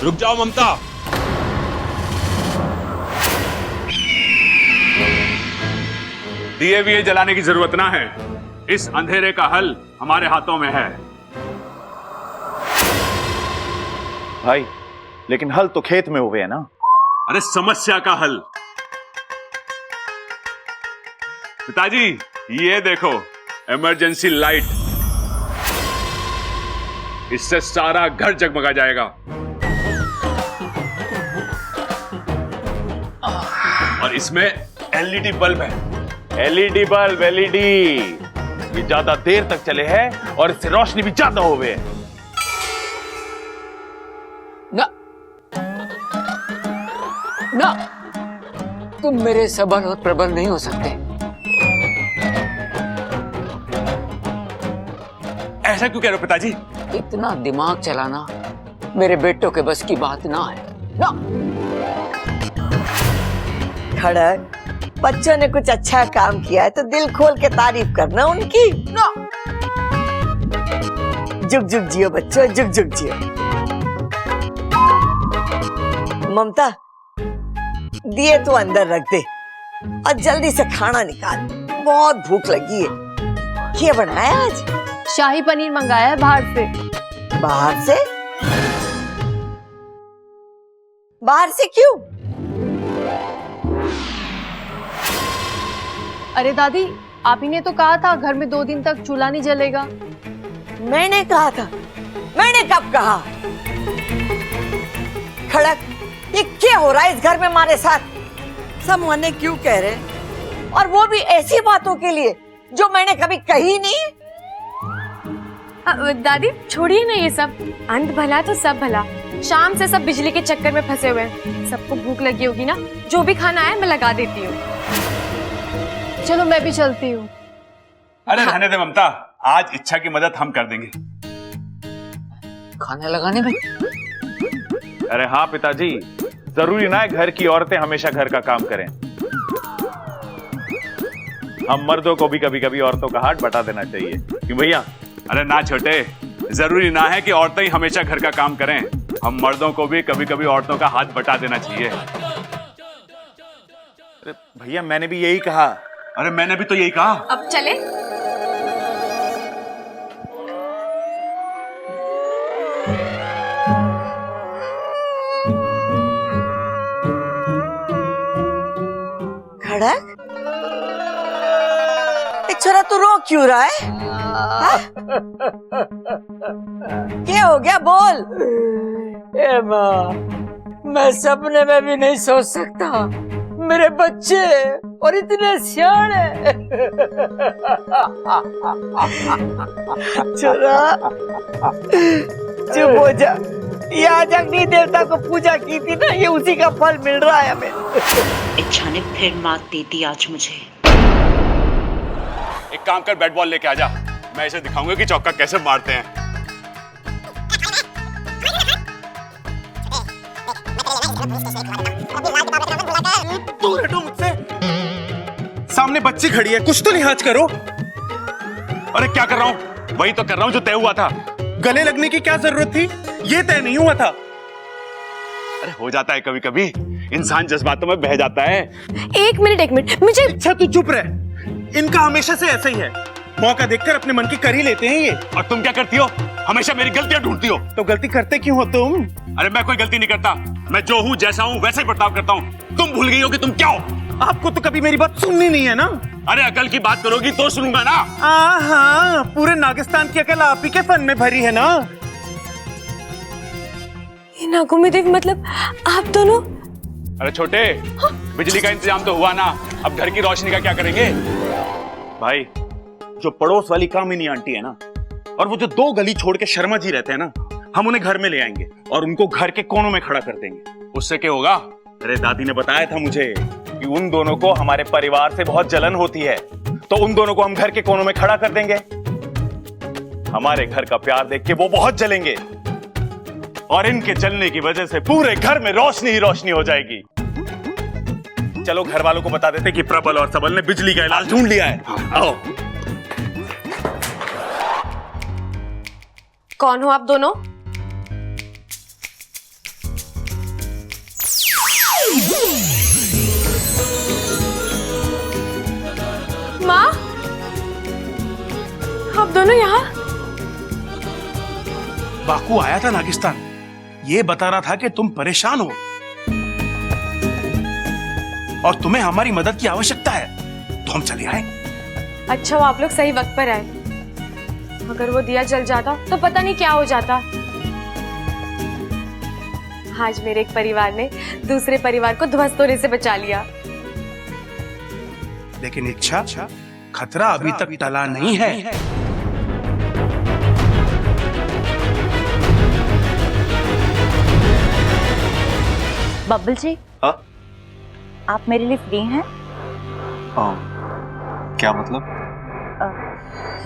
रुक जाओ ममता। दिए विए जलाने की जरूरत ना है, इस अंधेरे का हल हमारे हाथों में है। भाई लेकिन हल तो खेत में हुए है ना। अरे समस्या का हल। पिताजी ये देखो, इमरजेंसी लाइट, इससे सारा घर जगमगा जाएगा। और इसमें एलईडी बल्ब है। एलईडी बल्ब, एलईडी ये ज्यादा देर तक चले हैं और इससे रोशनी भी ज्यादा हो गए। ना ना, तुम मेरे सबल और प्रबल नहीं हो सकते। ऐसा क्यों कह रहे हो पिताजी? इतना दिमाग चलाना मेरे बेटों के बस की बात ना है ना। खड़क, बच्चों ने कुछ अच्छा काम किया है तो दिल खोल के तारीफ करना उनकी ना। जुग जुग जियो बच्चों, जुग जुग जियो। ममता, दिए तो अंदर रख दे और जल्दी से खाना निकाल, बहुत भूख लगी है। क्या बनाया आज? शाही पनीर मंगाया है बाहर से। बाहर से? बाहर से क्यों? अरे दादी, आप ही ने तो कहा था घर में 2 दिन तक चूल्हा नहीं जलेगा। मैंने कहा था? मैंने कब कहा? खड़क, ये क्या हो रहा है इस घर में हमारे साथ? सब मने क्यों कह रहे हैं? और वो भी ऐसी बातों के लिए जो मैंने कभी कही नहीं। दादी छोड़िए ना ये सब, अंत भला तो सब भला। शाम से सब बिजली के चक्कर में फंसे हुए हैं। सबको भूख लगी होगी ना, जो भी खाना है मैं लगा देती हूँ। चलो मैं भी चलती हूँ। अरे रहने दे ममता, आज इच्छा की मदद हम कर देंगे। खाना लगाने में? अरे हाँ पिताजी, जरूरी ना है घर की औरतें हमेशा घर का काम करें। हम मर्दों को भी कभी कभी औरतों का हाथ बटा देना चाहिए, क्यों भैया? अरे ना छोटे, जरूरी ना है कि औरतें ही हमेशा घर का काम करें। हम मर्दों को भी कभी कभी औरतों का हाथ बटा देना चाहिए। अरे भैया मैंने भी यही कहा। अरे मैंने भी तो यही कहा। अब चले? खड़क, छोरा तू रो क्यों रहा है? क्या हो गया, बोल। ए माँ, मैं सपने में भी नहीं सोच सकता मेरे बच्चे और इतने सियाने। छोरा चुप हो जा, ये आज अग्नि देवता को पूजा की थी ना, ये उसी का फल मिल रहा है हमें। इच्छा ने फिर मात दे दी आज मुझे। एक काम कर, बैट बॉल लेके आजा, मैं इसे दिखाऊंगा कि चौका कैसे मारते हैं। दूर हटो मुझसे, सामने बच्ची खड़ी है, कुछ तो लिहाज करो। अरे क्या कर रहा हूँ? वही तो कर रहा हूँ जो तय हुआ था। गले लगने की क्या जरूरत थी? ये तय नहीं हुआ था। अरे हो जाता है कभी कभी, इंसान जज्बातों में बह जाता है। एक मिनट मुझे। अच्छा तू चुप रह, इनका हमेशा से ऐसा ही है, मौका देखकर अपने मन की कर ही लेते हैं ये। और तुम क्या करती हो? हमेशा मेरी गलतियां ढूंढती हो। तो गलती करते क्यों हो तुम? अरे मैं कोई गलती नहीं करता, मैं जो हूँ जैसा हूँ वैसे ही बर्ताव करता हूँ। तुम भूल गई हो कि तुम क्या हो। आपको तो कभी मेरी बात सुननी नहीं है ना। अरे अकल की बात करोगी तो सुनूंगा ना। हाँ, पूरे नागिस्तान की अकल आप ही के फन में भरी है ना। नागों में देव मतलब आप दोनों? अरे छोटे, बिजली का इंतजाम तो हुआ ना, अब घर की रोशनी का क्या करेंगे? भाई, जो पड़ोस वाली कामिनी आंटी है ना, और वो जो 2 गली छोड़ के शर्मा जी रहते हैं ना, हम उन्हें घर में ले आएंगे और उनको घर के कोनों में खड़ा कर देंगे। उससे क्या होगा? अरे दादी ने बताया था मुझे कि उन दोनों को हमारे परिवार से बहुत जलन होती है, तो उन दोनों को हम घर के कोनों में खड़ा कर देंगे। हमारे घर का प्यार देख के वो बहुत जलेंगे और इनके जलने की वजह से पूरे घर में रोशनी ही रोशनी हो जाएगी। चलो घर वालों को बता देते कि प्रबल और सबल ने बिजली का इलाज ढूंढ लिया है। आओ। कौन हो आप दोनों? माँ, आप दोनों यहाँ? बाकू आया था नागिस्तान, ये बता रहा था कि तुम परेशान हो और तुम्हें हमारी मदद की आवश्यकता है, तो हम चले आए। अच्छा, वो आप लोग सही वक्त पर आए। अगर वो दिया जल जाता तो पता नहीं क्या हो जाता। आज मेरे एक परिवार ने दूसरे परिवार को ध्वस्त होने से बचा लिया। लेकिन इच्छा, खतरा अभी तक टला नहीं है। बब्बल जी, हाँ? आप मेरे लिए फ्री हैं? क्या मतलब?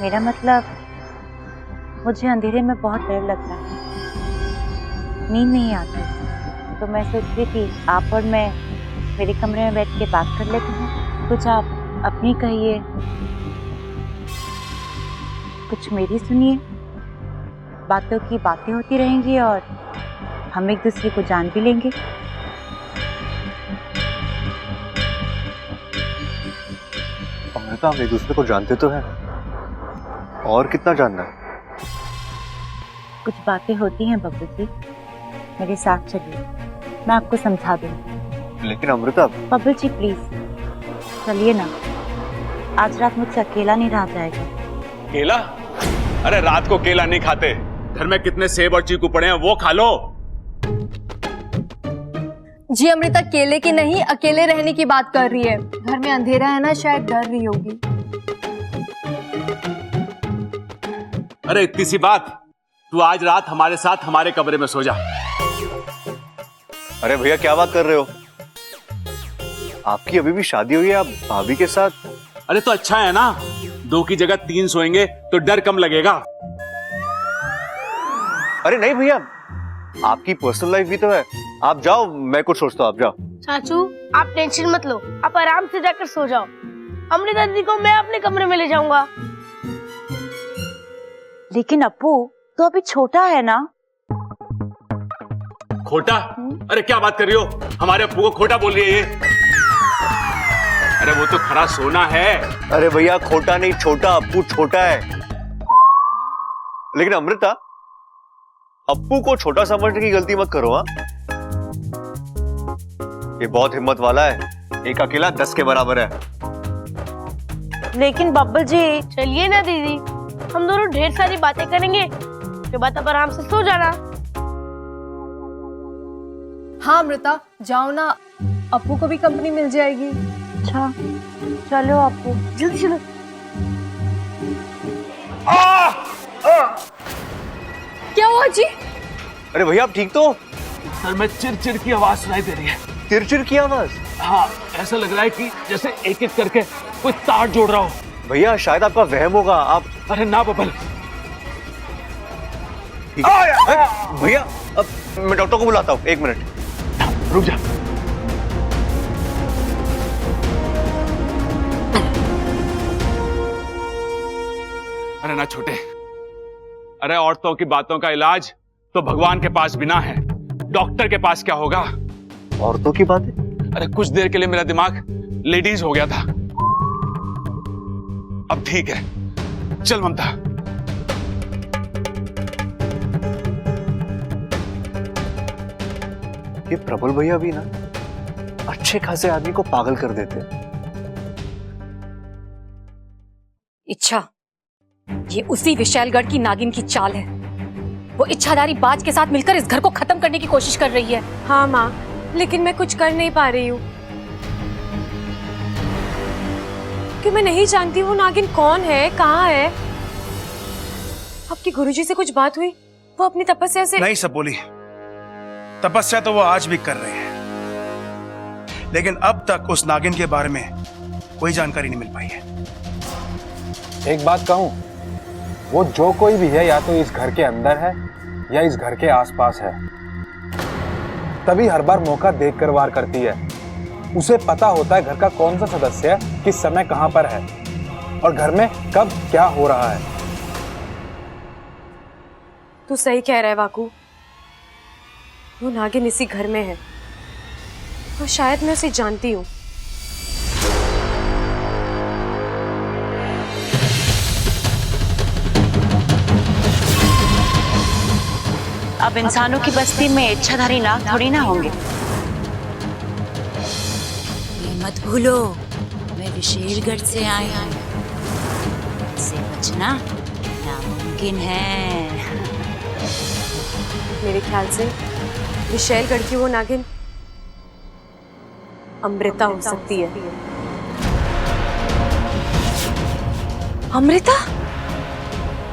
मेरा मतलब, मुझे अंधेरे में बहुत डर लग रहा है, नींद नहीं आती, तो मैं सोच रही थी आप और मैं मेरे कमरे में बैठ के बात कर लेते हैं। कुछ आप अपनी कहिए, कुछ मेरी सुनिए। बातों की बातें होती रहेंगी और हम एक दूसरे को जान भी लेंगे। अमृता, हम एक दूसरे को जानते तो हैं, और कितना जानना है? कुछ बातें होती हैं बब्बू जी, मेरे साथ चलिए, मैं आपको समझा दूंगी। लेकिन अमृता। बब्बू जी प्लीज चलिए ना, आज रात मुझसे अकेला नहीं रहा जाएगा। केला? अरे रात को केला नहीं खाते, घर में कितने सेब और चीकू पड़े हैं, वो खा लो। जी अमृता केले की नहीं, अकेले रहने की बात कर रही है। घर में अंधेरा है ना, शायद डर रही होगी। अरे इतनी सी बात, तू आज रात हमारे साथ हमारे कमरे में सो जा। अरे भैया, क्या बात कर रहे हो? आपकी अभी भी शादी हुई है, आप भाभी के साथ? अरे तो अच्छा है ना, 2 की जगह 3 सोएंगे तो डर कम लगेगा। अरे नहीं भैया, आपकी पर्सनल लाइफ भी तो है, आप जाओ, मैं कुछ सोचता हूँ, आप जाओ। चाचू आप टेंशन मत लो, आप आराम से जाकर सो जाओ। अमृता दीदी को मैं अपने कमरे में ले जाऊंगा। लेकिन अप्पू तो अभी छोटा है ना। खोटा? अरे क्या बात कर रही हो, हमारे अप्पू को खोटा बोल रही है ये? अरे वो तो खरा सोना है। अरे भैया, खोटा नहीं, छोटा, अप्पू छोटा है। लेकिन अमृता, अप्पू को छोटा समझने की गलती मत करो। हाँ, ये बहुत हिम्मत वाला है, एक अकेला 10 के बराबर है। लेकिन बब्बल जी। चलिए ना दीदी, हम दोनों ढेर सारी बातें करेंगे, उसके बाद आप आराम से सो जाना। हाँ अमृता जाओ ना, अप्पू को भी कंपनी मिल जाएगी। अच्छा चलो अप्पू, जल्दी चलो। क्या हुआ जी? अरे भैया, आप ठीक तो? सर में चिरचिर की आवाज सुनाई दे रही है। चिरचिर की आवाज? हाँ, ऐसा लग रहा है कि जैसे एक एक करके कोई तार जोड़ रहा हो। भैया शायद आपका वहम होगा, आप। अरे ना बबल। भैया अब मैं डॉक्टर को बुलाता हूँ, 1 मिनट रुक जा। अरे ना छोटे, अरे औरतों की बातों का इलाज तो भगवान के पास बिना है, डॉक्टर के पास क्या होगा? औरतों की बातें? अरे कुछ देर के लिए मेरा दिमाग लेडीज हो गया था, अब ठीक है। चल ममता। ये प्रबल भैया भी ना अच्छे खासे आदमी को पागल कर देते। इच्छा, ये उसी विशालगढ़ की नागिन की चाल है। वो इच्छाधारी बाज के साथ मिलकर इस घर को खत्म करने की कोशिश कर रही है। हाँ माँ, लेकिन मैं कुछ कर नहीं पा रही हूँ कि मैं नहीं जानती वो नागिन कौन है, कहाँ है। आपके गुरुजी से कुछ बात हुई? वो अपनी तपस्या से नहीं सब बोली, तपस्या तो वो आज भी कर रहे हैं, लेकिन अब तक उस नागिन के बारे में कोई जानकारी नहीं मिल पाई है। एक बात कहूं, वो जो कोई भी है या तो इस घर के अंदर है या इस घर के आसपास है, तभी हर बार मौका देखकर वार करती है। उसे पता होता है घर का कौन सा सदस्य किस समय कहां पर है और घर में कब क्या हो रहा है। तू सही कह रहा है वाकू, वो नागिन इसी घर में है। और शायद मैं उसे जानती हूँ। अब इंसानों की बस्ती में इच्छाधारी नाग थोड़ी ना होंगे। ये मत भूलो, मैं विशेषगढ़ से आई हूँ, इससे बचना नामुमकिन है। मेरे ख्याल से विशैलगढ़ की वो नागिन अमृता हो सकती है। अमृता?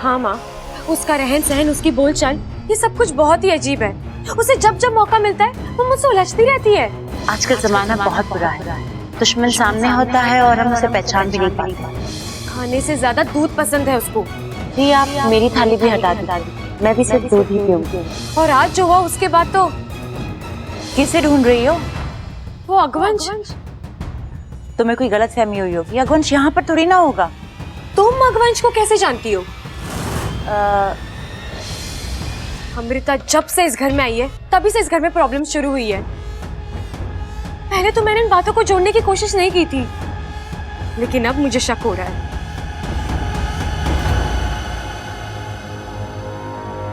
हाँ माँ, उसका रहन सहन, उसकी बोलचाल, ये सब कुछ बहुत ही अजीब है। उसे जब जब मौका मिलता है वो मुझसे उलझती रहती है। आजकल जमाना बहुत बुरा है, दुश्मन सामने होता है और हम उसे पहचान भी नहीं पाते। खाने से ज्यादा दूध पसंद है उसको। जी आप मेरी थाली भी हटा दीजिए, मैं भी सिर्फ दूध ही पीऊंगी। और आज जो हुआ उसके बाद तो। किसे ढूंढ रही हो? वो अगवंश। तुम्हें कोई गलतफहमी हुई होगी, अगवंश यहाँ पर थोड़ी ना होगा। तुम अगवंश को कैसे जानती हो? अमृता जब से इस घर में आई है तभी से इस घर में प्रॉब्लम शुरू हुई है। पहले तो मैंने इन बातों को जोड़ने की कोशिश नहीं की थी, लेकिन अब मुझे शक हो रहा है।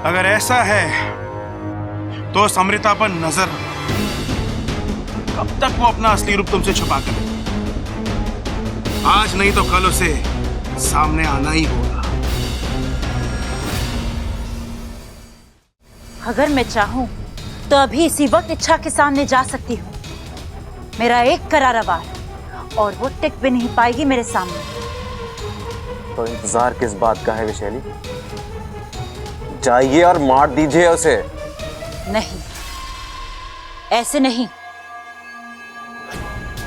अगर ऐसा है तो उस अमृता पर नजर रखो। कब तक वो अपना असली रूप तुमसे छुपा कर रखेगी? आज नहीं तो कल उसे सामने आना ही होगा। अगर मैं चाहूं तो अभी इसी वक्त इच्छा के सामने जा सकती हूँ। मेरा एक करारा वार और वो टिक भी नहीं पाएगी मेरे सामने। तो इंतजार किस बात का है विशैली? जाइए और मार दीजिए उसे। नहीं, ऐसे नहीं।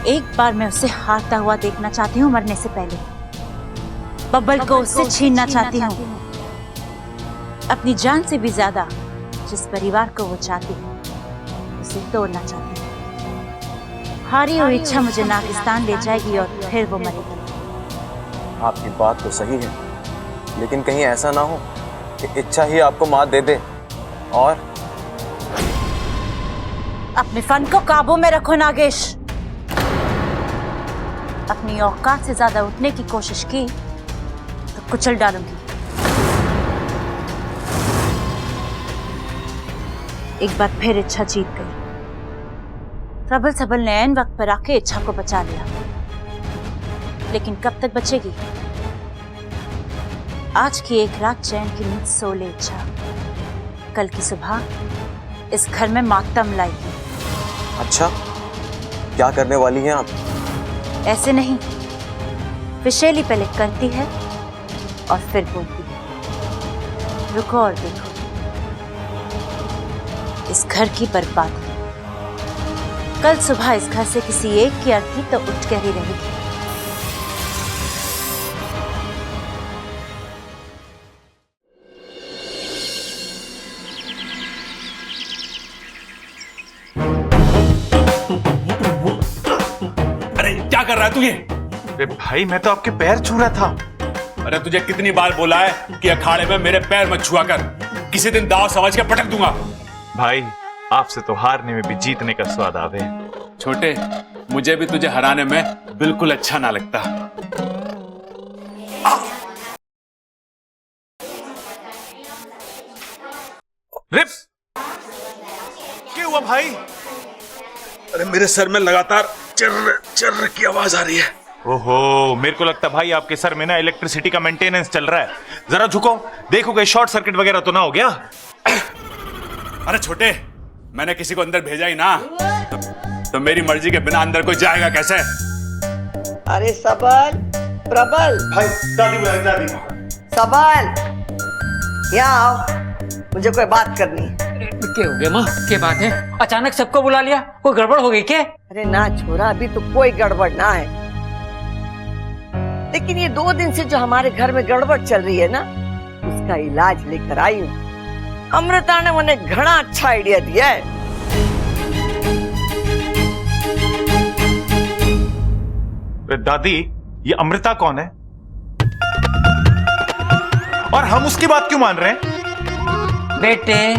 एक बार मैं उसे हारता हुआ देखना चाहती हूँ, मरने से पहले। बब्बल को उससे छीनना चाहती हूँ, अपनी जान से भी ज्यादा। जिस परिवार को वो चाहती है उसे तोड़ना चाहती है। हारी हुई इच्छा मुझे नागिस्तान ले जाएगी और फिर वो मरेगी। आपकी बात तो सही है, लेकिन कहीं ऐसा ना हो कि इच्छा ही आपको मात दे दे। और अपने फन को काबू में रखो नागेश। अपनी औकात से ज्यादा उठने की कोशिश की तो कुचल डालूंगी। एक बार फिर इच्छा जीत गई। प्रबल सबल ने ऐन वक्त पर आके इच्छा को बचा लिया, लेकिन कब तक बचेगी? आज की एक रात चैन की नींद सो ले इच्छा, कल की सुबह इस घर में मातम लाएगी। अच्छा, क्या करने वाली हैं आप? ऐसे नहीं, विशैली पहले करती है और फिर बोलती है। रुको और देखो इस घर की बर्बादी। कल सुबह इस घर से किसी एक की अर्थी तो उठ कर ही रहेगी। अरे क्या कर रहा है तू ये? अरे भाई, मैं तो आपके पैर छू रहा था। अरे तुझे कितनी बार बोला है कि अखाड़े में मेरे पैर मत छुआ कर, किसी दिन दाव समझ के पटक दूंगा। भाई, आपसे तो हारने में भी जीतने का स्वाद आवे। छोटे, मुझे भी तुझे हराने में बिल्कुल अच्छा ना लगता। रिप, क्या हुआ भाई? अरे मेरे सर में लगातार चर्र चर्र की आवाज आ रही है। ओहो, मेरे को लगता भाई आपके सर में ना इलेक्ट्रिसिटी का मेंटेनेंस चल रहा है। जरा झुको, देखो कहीं शॉर्ट सर्किट वगैरह तो ना हो गया। अरे छोटे, मैंने किसी को अंदर भेजा ही ना, तो मेरी मर्जी के बिना अंदर कोई जाएगा कैसे? अरे सबल, प्रबल, भाई दादी बुला रही, दादी। सबल, यहाँ आओ, मुझे कोई बात करनी है। क्या हो गया माँ? क्या बात है? अचानक सबको बुला लिया, कोई गड़बड़ हो गई क्या? अरे ना छोरा, अभी तो कोई गड़बड़ ना है, लेकिन ये 2 दिन से जो हमारे घर में गड़बड़ चल रही है ना, उसका इलाज लेकर आई हूँ। अमृता ने मुझे घना अच्छा आइडिया दिया है। दादी, ये अमृता कौन है और हम उसकी बात क्यों मान रहे हैं? बेटे,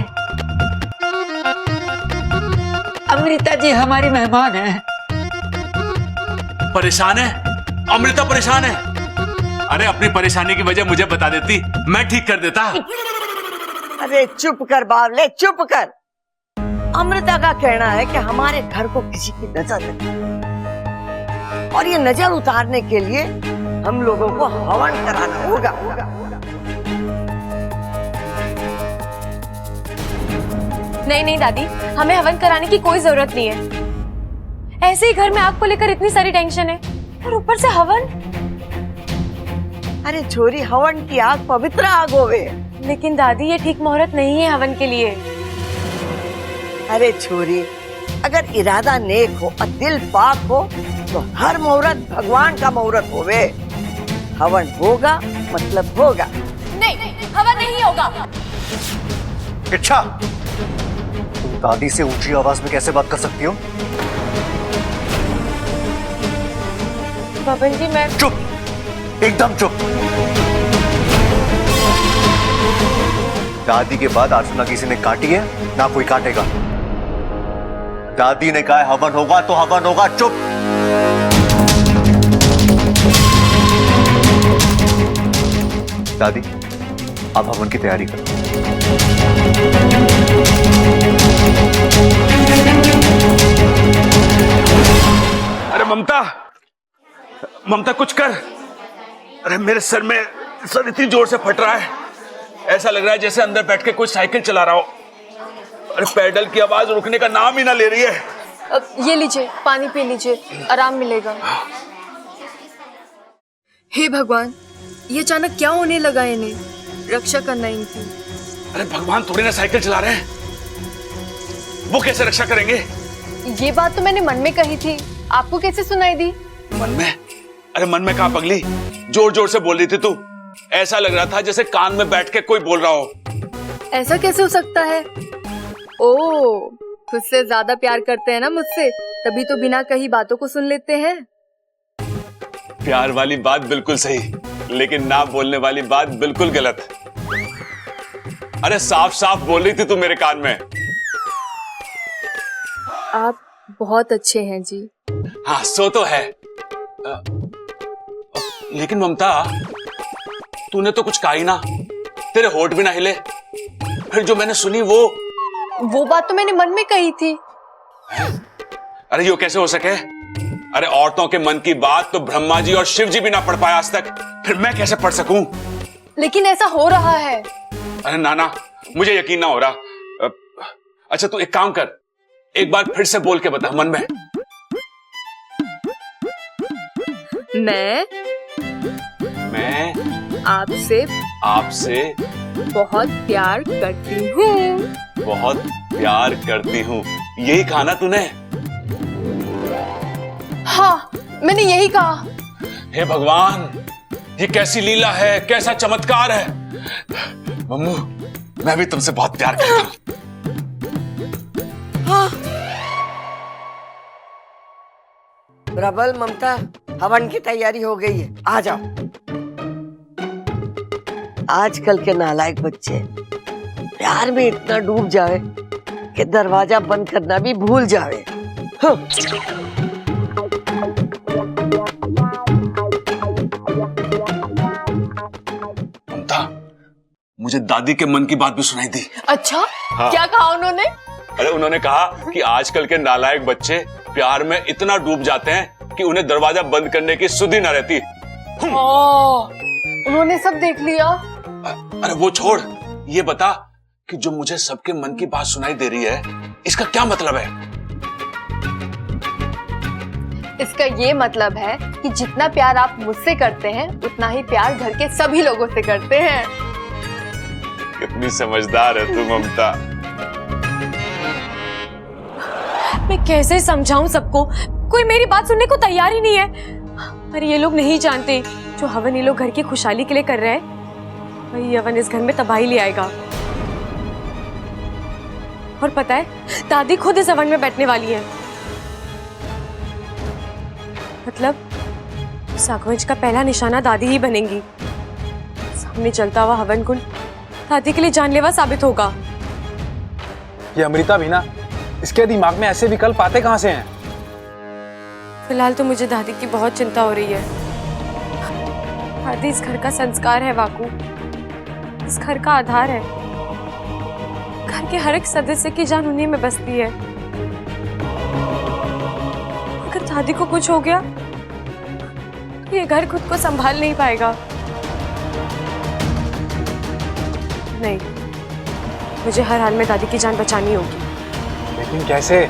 अमृता जी हमारी मेहमान है। परेशान है? अमृता परेशान है? अरे अपनी परेशानी की वजह मुझे बता देती, मैं ठीक कर देता। अरे चुप कर बावले, चुप कर। अमृता का कहना है कि हमारे घर को किसी की नजर लगी और ये नजर उतारने के लिए हम लोगों को हवन कराना होगा। नहीं नहीं दादी, हमें हवन कराने की कोई जरूरत नहीं है। ऐसे ही घर में आग को लेकर इतनी सारी टेंशन है और ऊपर से हवन। अरे छोरी, हवन की आग पवित्र आग होवे। लेकिन दादी ये ठीक मुहूर्त नहीं है हवन के लिए। अरे छोरी, अगर इरादा नेक हो और दिल पाक हो तो हर मुहूर्त भगवान का मुहूर्त होवे। हवन होगा मतलब होगा। नहीं, हवन नहीं होगा। इच्छा, तुम दादी से ऊंची आवाज में कैसे बात कर सकती हो? बबन जी मैं चुप, एकदम चुप। दादी के बाद आरसू ना किसी ने काटी है ना कोई काटेगा। दादी ने कहा है हवन होगा तो हवन होगा। चुप। दादी, आप हवन की तैयारी करो। अरे ममता, ममता कुछ कर। अरे मेरे सर इतनी जोर से फट रहा है, ऐसा लग रहा है जैसे अंदर बैठ के कोई साइकिल चला रहा हो। अरे पेडल की आवाज रुकने का नाम ही ना ले रही है। अब ये लीजिए, पानी पी लीजिए, आराम मिलेगा। हे भगवान, ये अचानक क्या होने लगा इन्हें? रक्षा करना इनकी। अरे भगवान थोड़ी ना साइकिल चला रहे हैं, वो कैसे रक्षा करेंगे? ये बात तो मैंने मन में कही थी, आपको कैसे सुनाई दी? मन में? अरे मन में कहाँ पगली, जोर जोर से बोल रही थी तू। ऐसा लग रहा था जैसे कान में बैठ के कोई बोल रहा हो। ऐसा कैसे हो सकता है? ओ, खुद से ज्यादा प्यार करते हैं ना मुझसे, तभी तो बिना कही बातों को सुन लेते हैं। प्यार वाली बात बिल्कुल सही, लेकिन ना बोलने वाली बात बिल्कुल गलत। अरे साफ साफ बोल रही थी तू मेरे कान में। आप बहुत अच्छे हैं जी। हाँ सो तो है। लेकिन ममता, तूने तो कुछ कहा ही ना, तेरे होठ भी ना हिले। फिर जो मैंने सुनी वो बात तो मैंने मन में कही थी। अरे यो कैसे हो सके? अरे औरतों के मन की बात तो ब्रह्मा जी और शिव जी भी ना पढ़ पाए आज तक, फिर मैं कैसे पढ़ सकूं? लेकिन ऐसा हो रहा है। अरे नाना, मुझे यकीन ना हो रहा। अच्छा तू एक काम कर, एक बार फिर से बोल के बता मन में। मैं आपसे बहुत प्यार करती हूँ। बहुत प्यार करती हूँ, यही कहा ना तूने? हाँ, मैंने यही कहा। हे भगवान, ये कैसी लीला है, कैसा चमत्कार है। मम्मू, मैं भी तुमसे बहुत प्यार करता हूँ। हाँ। प्रबल, ममता, हवन की तैयारी हो गई है, आ जाओ। आजकल के नालायक बच्चे प्यार में इतना डूब जाए कि दरवाजा बंद करना भी भूल जाए। हाँ। ममता, मुझे दादी के मन की बात भी सुनाई दी। अच्छा, हाँ। क्या कहा उन्होंने? अरे उन्होंने कहा कि आजकल के नालायक बच्चे प्यार में इतना डूब जाते हैं कि उन्हें दरवाजा बंद करने की सुध ही ना रहती। उन्होंने सब देख लिया। अरे वो छोड़, ये बता कि जो मुझे सबके मन की बात सुनाई दे रही है, इसका क्या मतलब है? इसका ये मतलब है कि जितना प्यार आप मुझसे करते हैं, उतना ही प्यार घर के सभी लोगों से करते हैं। कितनी समझदार है तू ममता। मैं कैसे समझाऊं सबको, कोई मेरी बात सुनने को तैयार ही नहीं है। पर ये लोग नहीं जानते, जो हवन ये लोग घर की खुशहाली के लिए कर रहे हैं, वही हवन इस घर में तबाही ले आएगा। और पता है, दादी खुद इस हवन में बैठने वाली है। मतलब सागवंश का पहला निशाना दादी ही बनेंगी। सामने चलता हुआ हवन कुंड दादी के लिए जानलेवा साबित होगा। ये अमृता भी ना इसके दिमाग में ऐसे विकल्प आते कहाँ से हैं? फिलहाल तो मुझे दादी की बहुत चिंता हो रही है। दादी इस घर का संस्कार है वाकू, इस घर का आधार है। घर के हर एक सदस्य की जान उन्हीं में बसती है। अगर दादी को कुछ हो गया तो ये घर खुद को संभाल नहीं पाएगा। नहीं, मुझे हर हाल में दादी की जान बचानी होगी। लेकिन कैसे?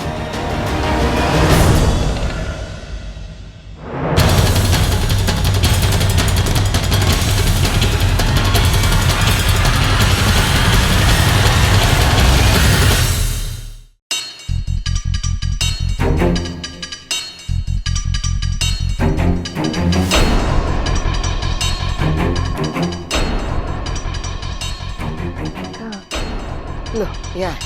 लो यार,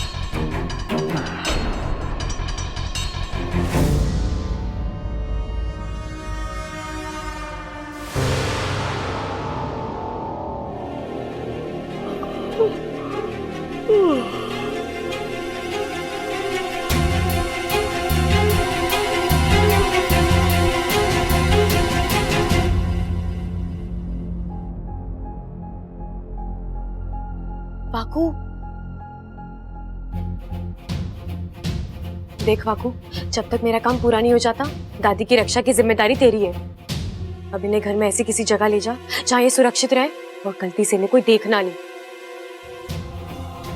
वाकू, देख वाकू, जब तक मेरा काम पूरा नहीं हो जाता दादी की रक्षा की जिम्मेदारी तेरी है। अब इन्हें घर में ऐसी किसी जगह ले जा जहाँ ये सुरक्षित रहे और गलती से इन्हें कोई देख ना ले।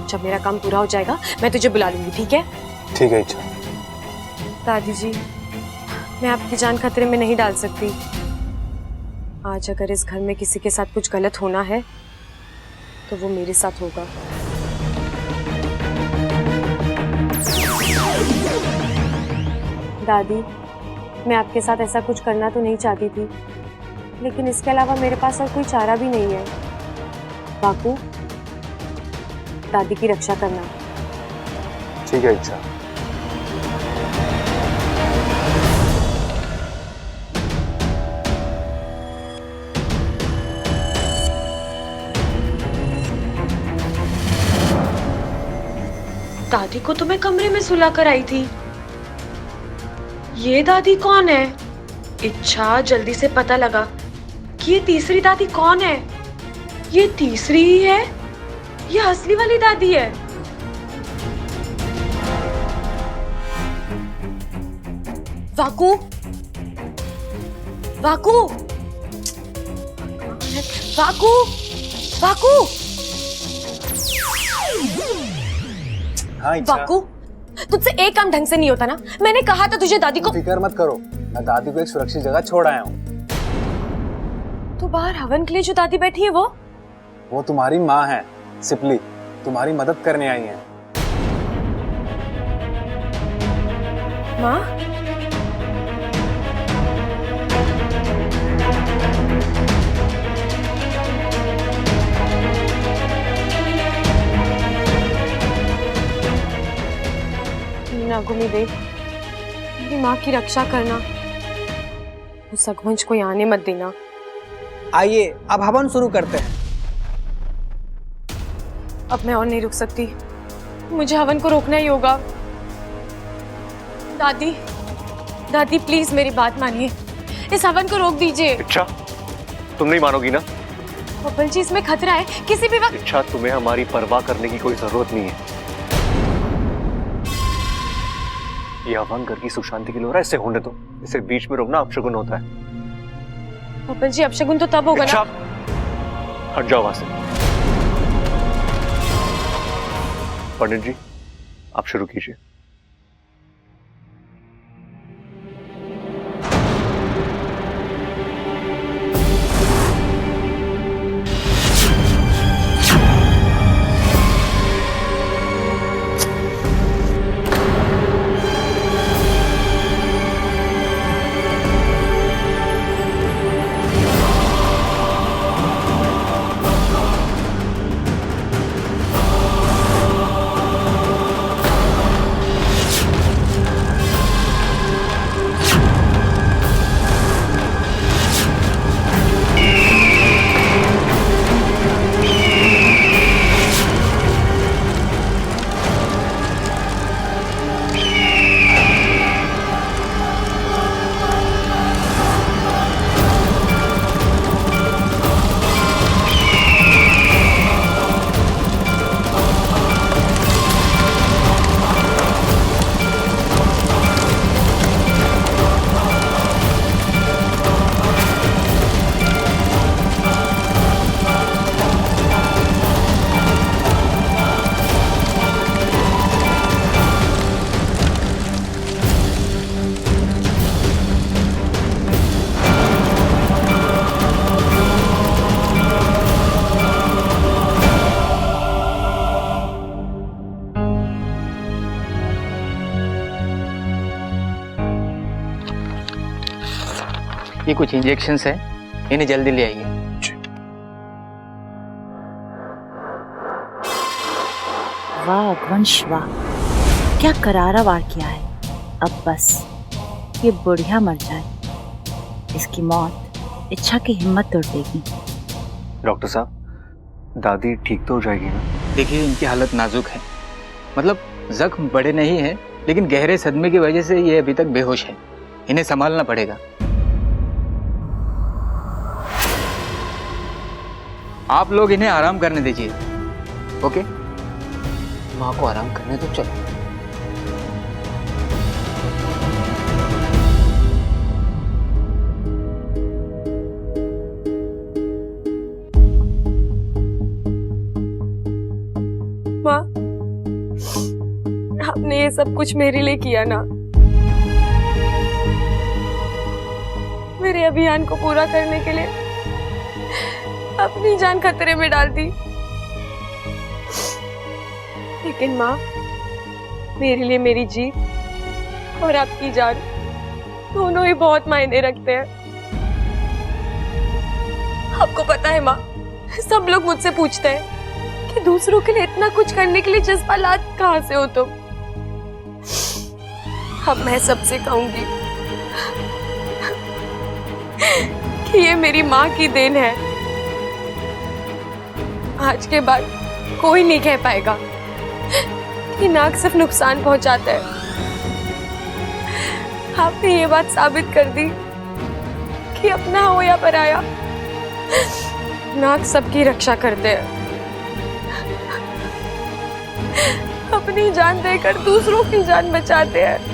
जब मेरा काम पूरा हो जाएगा मैं तुझे बुला लूंगी, ठीक है? ठीक है इच्छा। दादी जी, मैं आपकी जान खतरे में नहीं डाल सकती। आज अगर इस घर में किसी के साथ कुछ गलत होना है तो वो मेरे साथ होगा। दादी, मैं आपके साथ ऐसा कुछ करना तो नहीं चाहती थी, लेकिन इसके अलावा मेरे पास और कोई चारा भी नहीं है। बापू, दादी की रक्षा करना। ठीक है इच्छा। दादी को तो मैं कमरे में सुला कर आई थी। ये दादी कौन है? इच्छा, जल्दी से पता लगा कि ये तीसरी दादी कौन है। ये तीसरी ही है, ये असली वाली दादी है। वाकू, वाकू, वाकू, वाकू, हाँ इच्छा। वाकू, तुझसे एक काम ढंग से नहीं होता ना। मैंने कहा था तुझे दादी को। फिक्र मत करो, मैं दादी को एक सुरक्षित जगह छोड़ आया हूँ। तो बाहर हवन के लिए जो दादी बैठी है वो तुम्हारी माँ है, सिपली, तुम्हारी मदद करने आई है। माँ? नागुमी देव, मेरी माँ की रक्षा करना, उस अगवंश को यहाँ आने मत देना। आइए अब हवन शुरू करते हैं। अब मैं और नहीं रुक सकती, मुझे हवन को रोकना ही होगा। दादी, दादी प्लीज मेरी बात मानिए, इस हवन को रोक दीजिए। इच्छा, तुम नहीं मानोगी ना? बब्बल जी, इसमें खतरा है, किसी भी वक्त। इच्छा, तुम्हें हमारी परवाह करने की कोई जरूरत नहीं है। ये हवन घर की सुख शांति के लिए हो रहा है, इसे होने दो। इसे बीच में रोकना अपशगुन होता है। बब्बल जी, अपशगुन तो तब होगा ना। हट जाओ वहां से। पंडित जी, आप शुरू कीजिए। कुछ इंजेक्शंस है, इन्हें जल्दी ले आइए। वाह अग्वंश वाह, क्या करारा वार किया है। अब बस ये बुढ़िया मर जाए, इसकी मौत इच्छा की हिम्मत तोड़ देगी। डॉक्टर साहब, दादी ठीक तो हो जाएगी ना? देखिए इनकी हालत नाजुक है, मतलब जख्म बड़े नहीं है, लेकिन गहरे सदमे की वजह से ये अभी तक बेहोश है। इन्हें संभालना पड़ेगा। आप लोग इन्हें आराम करने दीजिए, ओके? माँ को आराम करने दो, चलो। माँ, आपने ये सब कुछ मेरे लिए किया ना। मेरे अभियान को पूरा करने के लिए अपनी जान खतरे में डाल दी। लेकिन माँ, मेरे लिए मेरी जीत और आपकी जान दोनों ही बहुत मायने रखते हैं। आपको पता है माँ, सब लोग मुझसे पूछते हैं कि दूसरों के लिए इतना कुछ करने के लिए जज्बात कहाँ से हो तुम? अब मैं सबसे कहूंगी कि ये मेरी माँ की देन है। आज के बाद कोई नहीं कह पाएगा कि नाक सिर्फ नुकसान पहुंचाता है। आपने ये बात साबित कर दी कि अपना हो या पराया, नाक सबकी रक्षा करते हैं। अपनी जान देकर दूसरों की जान बचाते हैं।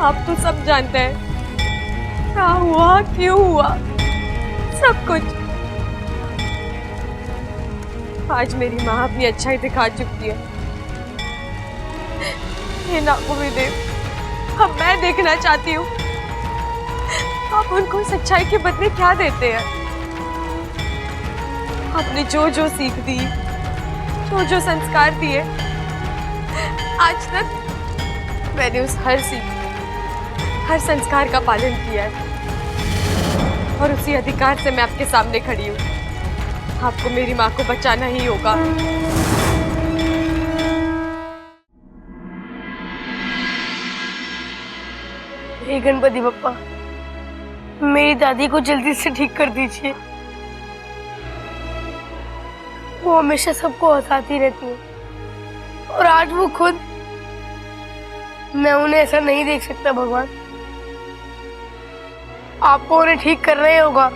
आप तो सब जानते हैं क्या हुआ, क्यों हुआ, सब कुछ। आज मेरी माँ अपनी अच्छाई दिखा चुकी है। ये नागोविदेव, अब मैं देखना चाहती हूँ आप उनको सच्चाई के बदले क्या देते हैं। आपने जो जो सीख दी, जो जो संस्कार दिए, आज तक मैंने उस हर सीख, हर संस्कार का पालन किया है और उसी अधिकार से मैं आपके सामने खड़ी हूँ। आपको मेरी माँ को बचाना ही होगा। हे गणपति बप्पा, मेरी दादी को जल्दी से ठीक कर दीजिए। वो हमेशा सबको हंसाती रहती है और आज वो खुद, मैं उन्हें ऐसा नहीं देख सकता। भगवान, आपको उन्हें ठीक करना ही होगा।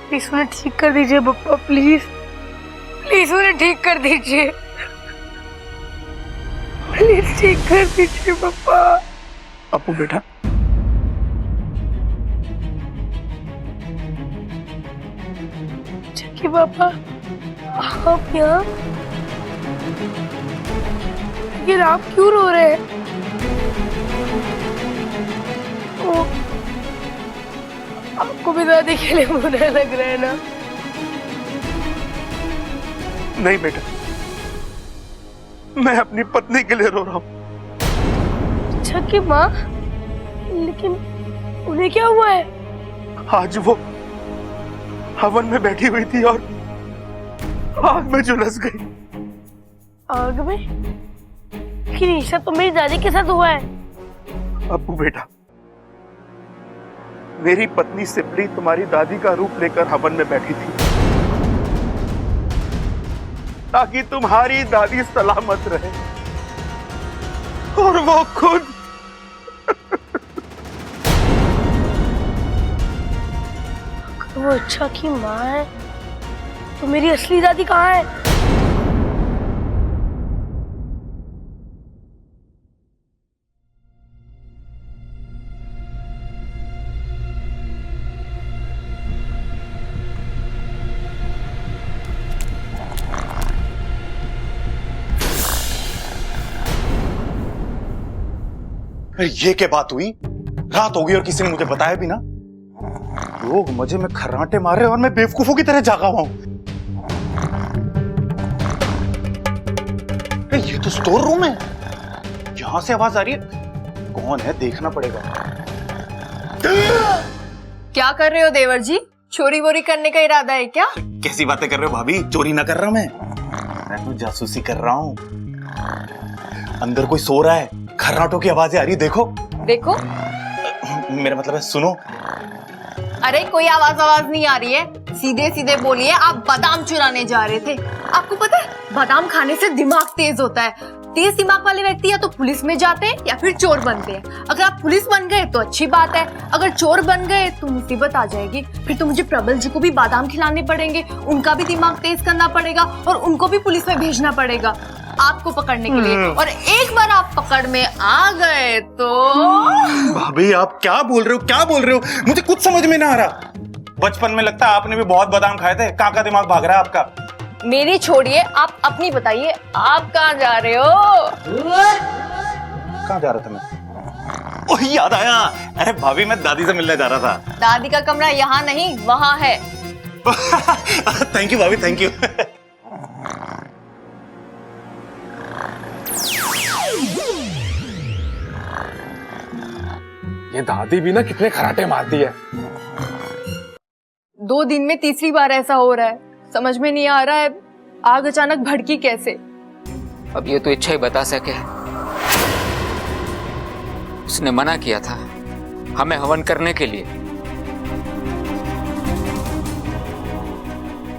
प्लीज उन्हें ठीक कर दीजिए बप्पा, प्लीज प्लीज उन्हें ठीक कर दीजिए, प्लीज ठीक कर दीजिए बप्पा। अपू बेटा, चकी पापा, आप यहाँ? लेकिन आप क्यों रो रहे हैं? आपको भी दादी के लिए बुरा लग रहा है ना? नहीं बेटा, मैं अपनी पत्नी के लिए रो रहा हूँ। अच्छा की माँ, लेकिन उन्हें क्या हुआ है? आज वो हवन में बैठी हुई थी और आग में झुलस गई। आग में? लेकिन ईशा तो मेरी दादी के साथ हुआ है। अब्बू बेटा, मेरी पत्नी सिपली तुम्हारी दादी का रूप लेकर हवन में बैठी थी ताकि तुम्हारी दादी सलामत रहे, और वो खुद वो अच्छा की माँ है तो मेरी असली दादी कहाँ है? अरे ये क्या बात हुई? रात हो गई और किसी ने मुझे बताया भी ना। लोग मजे में खर्राटे मार रहे हैं और मैं बेवकूफों की तरह जागा हुआ हूं। ये तो स्टोर रूम है, यहां से आवाज आ रही है। कौन है देखना पड़ेगा। क्या कर रहे हो देवर जी? चोरी वोरी करने का इरादा है क्या? कैसी बातें कर रहे हो भाभी? चोरी ना कर रहा मैं तो जासूसी कर रहा हूं। अंदर कोई सो रहा है, खर्राटों की आवाजें आ रही है। देखो देखो, मेरा मतलब है सुनो। अरे कोई आवाज नहीं आ रही है, सीधे सीधे बोलिए। आप बादाम चुराने जा रहे थे। आपको पता है बादाम खाने से दिमाग तेज होता है। तेज दिमाग वाले व्यक्ति या तो पुलिस में जाते हैं या फिर चोर बनते हैं। अगर आप पुलिस बन गए तो अच्छी बात है, अगर चोर बन गए तो मुसीबत आ जाएगी। फिर तो मुझे प्रबल जी को भी बादाम खिलाने पड़ेंगे, उनका भी दिमाग तेज करना पड़ेगा और उनको भी पुलिस में भेजना पड़ेगा आपको पकड़ने के लिए। और एक बार आप पकड़ में आ गए तो भाभी आप क्या बोल रहे हो? मुझे कुछ समझ में ना आ रहा। बचपन में लगता है आपने भी बहुत बादाम खाए थे। कहाँ का दिमाग भाग रहा है आपका? मेरी छोड़िए, आप अपनी बताइए, आप कहाँ जा रहे हो? कहाँ जा रहा था मैं? ओह याद आया, अरे भाभी मैं दादी से मिलने जा रहा था। दादी का कमरा यहाँ नहीं वहाँ है। थैंक यू भाभी, थैंक यू। ये दादी भी ना कितने खराटे मारती है। 2 दिन में तीसरी बार ऐसा हो रहा है, समझ में नहीं आ रहा है आग अचानक भड़की कैसे। अब ये तो इच्छा ही बता सके। उसने मना किया था हमें हवन करने के लिए।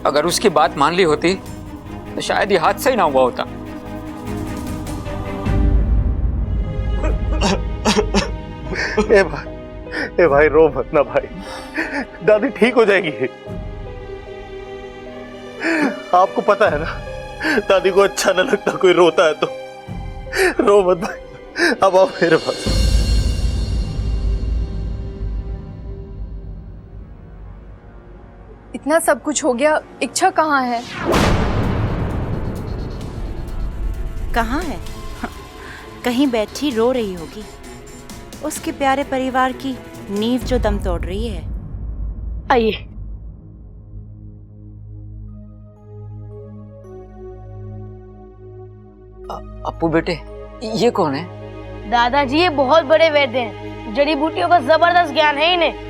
अगर उसकी बात मान ली होती तो शायद ये हादसा ही ना हुआ होता। ए भाई रो मत ना भाई, दादी ठीक हो जाएगी। आपको पता है ना दादी को अच्छा ना लगता कोई रोता है तो। रो मत भाई, अब आओ मेरे पास। इतना सब कुछ हो गया, इच्छा कहाँ है? कहाँ है? कहीं बैठी रो रही होगी। उसके प्यारे परिवार की नींव जो दम तोड़ रही है। आइए। अप्पू बेटे, ये कौन है? दादाजी ये बहुत बड़े वैद्य हैं, जड़ी बूटियों का जबरदस्त ज्ञान है इन्हें।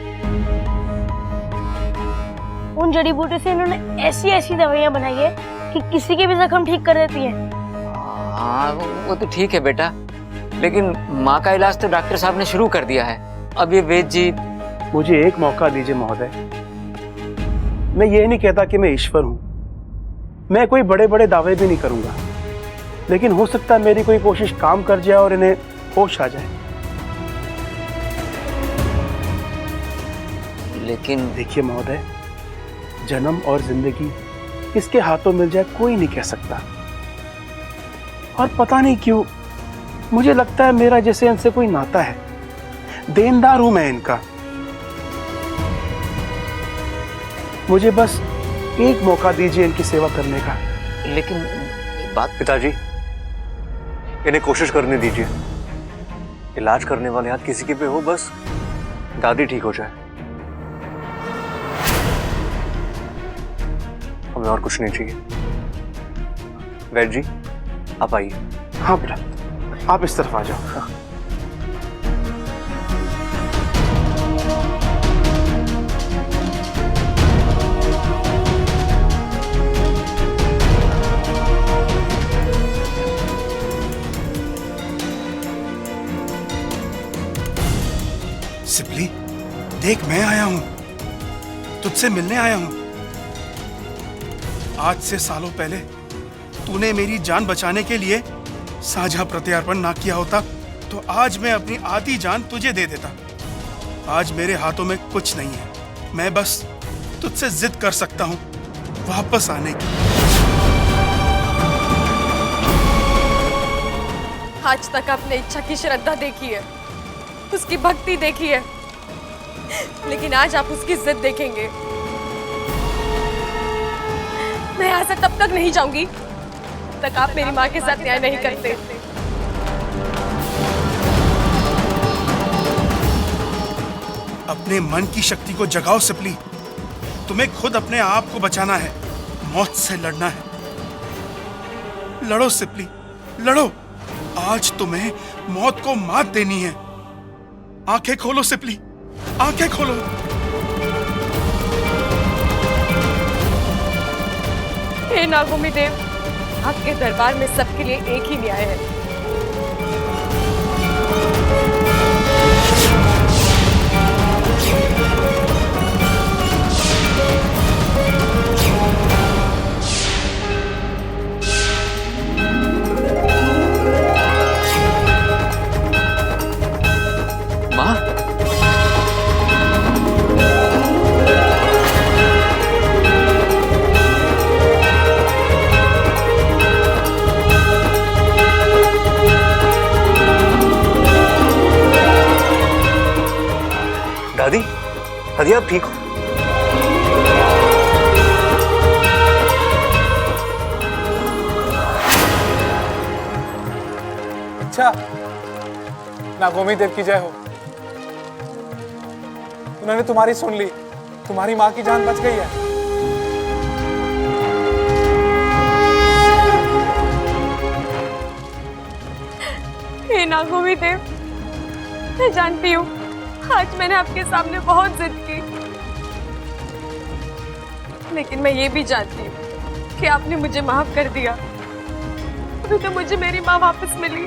उन जड़ी बूटी से इन्होंने ऐसी ऐसी दवाइयां बनाई है कि किसी के भी जख्म ठीक कर देती है। हाँ वो तो ठीक है बेटा, लेकिन माँ का इलाज तो डॉक्टर साहब ने शुरू कर दिया है। अब ये वैद्य जी। मुझे एक मौका दीजिए महोदय। मैं ये नहीं कहता कि मैं ईश्वर हूं, मैं कोई बड़े बड़े दावे भी नहीं करूंगा, लेकिन हो सकता है मेरी कोई कोशिश काम कर जाए और इन्हें होश आ जाए। लेकिन देखिए महोदय, जन्म और जिंदगी किसके हाथों मिल जाए कोई नहीं कह सकता। और पता नहीं क्यों मुझे लगता है मेरा जैसे इनसे कोई नाता है, देनदार हूं मैं इनका। मुझे बस एक मौका दीजिए इनकी सेवा करने का। लेकिन बात पिताजी, इन्हें कोशिश करने दीजिए। इलाज करने वाले हाथ किसी के पे हो, बस दादी ठीक हो जाए। हमें और कुछ नहीं चाहिए। वैद्य जी आप आइए। हाँ बेटा, आप इस तरफ आ जाओ। हाँ। सिपली, देख मैं आया हूं, तुझसे मिलने आया हूं। आज से सालों पहले तूने मेरी जान बचाने के लिए साझा प्रत्यार्पण ना किया होता तो आज मैं अपनी आधी जान तुझे दे देता। आज मेरे हाथों में कुछ नहीं है, मैं बस तुझसे जिद कर सकता हूं वापस आने की। आज तक आपने इच्छा की श्रद्धा देखी है, उसकी भक्ति देखी है, लेकिन आज आप उसकी जिद देखेंगे। मैं यहाँ से तब तक नहीं जाऊंगी तक आप मेरी माँ के साथ न्याय नहीं करते। अपने मन की शक्ति को जगाओ सिपली। तुम्हें खुद अपने आप को बचाना है, मौत से लड़ना है। लड़ो सिपली, लड़ो। आज तुम्हें मौत को मात देनी है। आंखें खोलो सिपली, आंखें खोलो। हे नागोमी देव, आपके दरबार में सबके लिए एक ही न्याय है। दादी, दादी आप ठीक हो? अच्छा, नागोमी देव की जय हो। उन्होंने तुम्हारी सुन ली, तुम्हारी माँ की जान बच गई है। हे नागोमी देव, मैं जानती हूँ आज मैंने आपके सामने बहुत जिद की, लेकिन मैं ये भी जानती हूँ कि आपने मुझे माफ कर दिया। अभी तो मुझे मेरी माँ वापस मिली।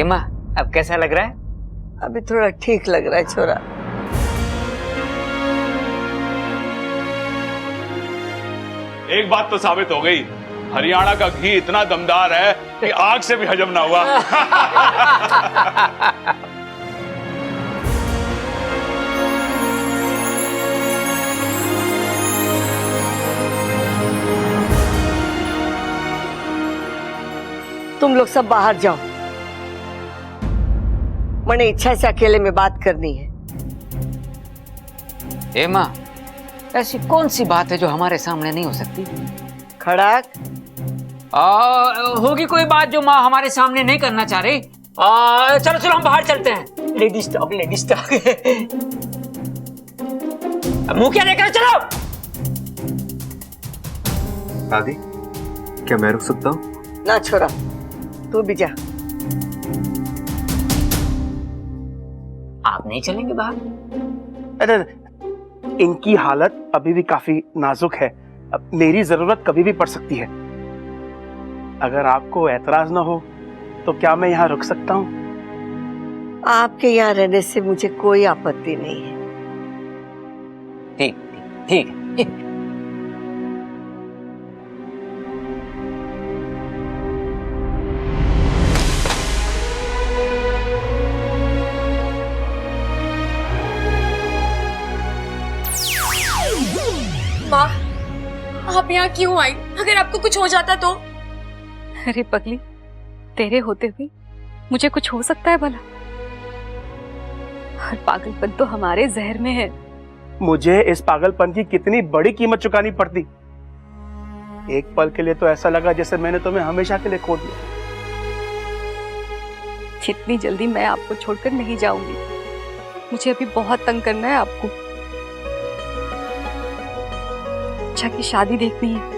माँ, अब कैसा लग रहा है? अभी थोड़ा ठीक लग रहा है छोरा। एक बात तो साबित हो गई, हरियाणा का घी इतना दमदार है कि आग से भी हजम ना हुआ। तुम लोग सब बाहर जाओ, मैंने इच्छा से अकेले में बात करनी है। ए माँ, ऐसी कौन सी बात है जो हमारे सामने नहीं हो सकती? खड़ाक, होगी कोई बात जो माँ हमारे सामने नहीं करना चाह रही? चलो चलो हम बाहर चलते हैं। Ladies talk, ladies talk. मुंह क्या देख रहे हो? चलो। दादी, क्या मैं रुक सकता हूँ? ना छोरा, तू भी जा। आप नहीं चलेंगे बाहर? अरे इनकी हालत अभी भी काफी नाजुक है, अब मेरी जरूरत कभी भी पड़ सकती है। अगर आपको एतराज ना हो तो क्या मैं यहाँ रुक सकता हूँ? आपके यहाँ रहने से मुझे कोई आपत्ति नहीं है। ठीक ठीक ठीक। माँ, आप यहाँ क्यों आई? अगर आपको कुछ हो जाता तो? अरे पगली, तेरे होते हुए मुझे कुछ हो सकता है भला? हर पागलपन तो हमारे जहर में है। मुझे इस पागलपन की कितनी बड़ी कीमत चुकानी पड़ती। एक पल के लिए तो ऐसा लगा जैसे मैंने तुम्हें हमेशा के लिए खो दिया। जितनी जल्दी मैं आपको छोड़कर नहीं जाऊंगी। मुझे अभी बहुत तंग करना है आपको। अच्छा की शादी देखनी है।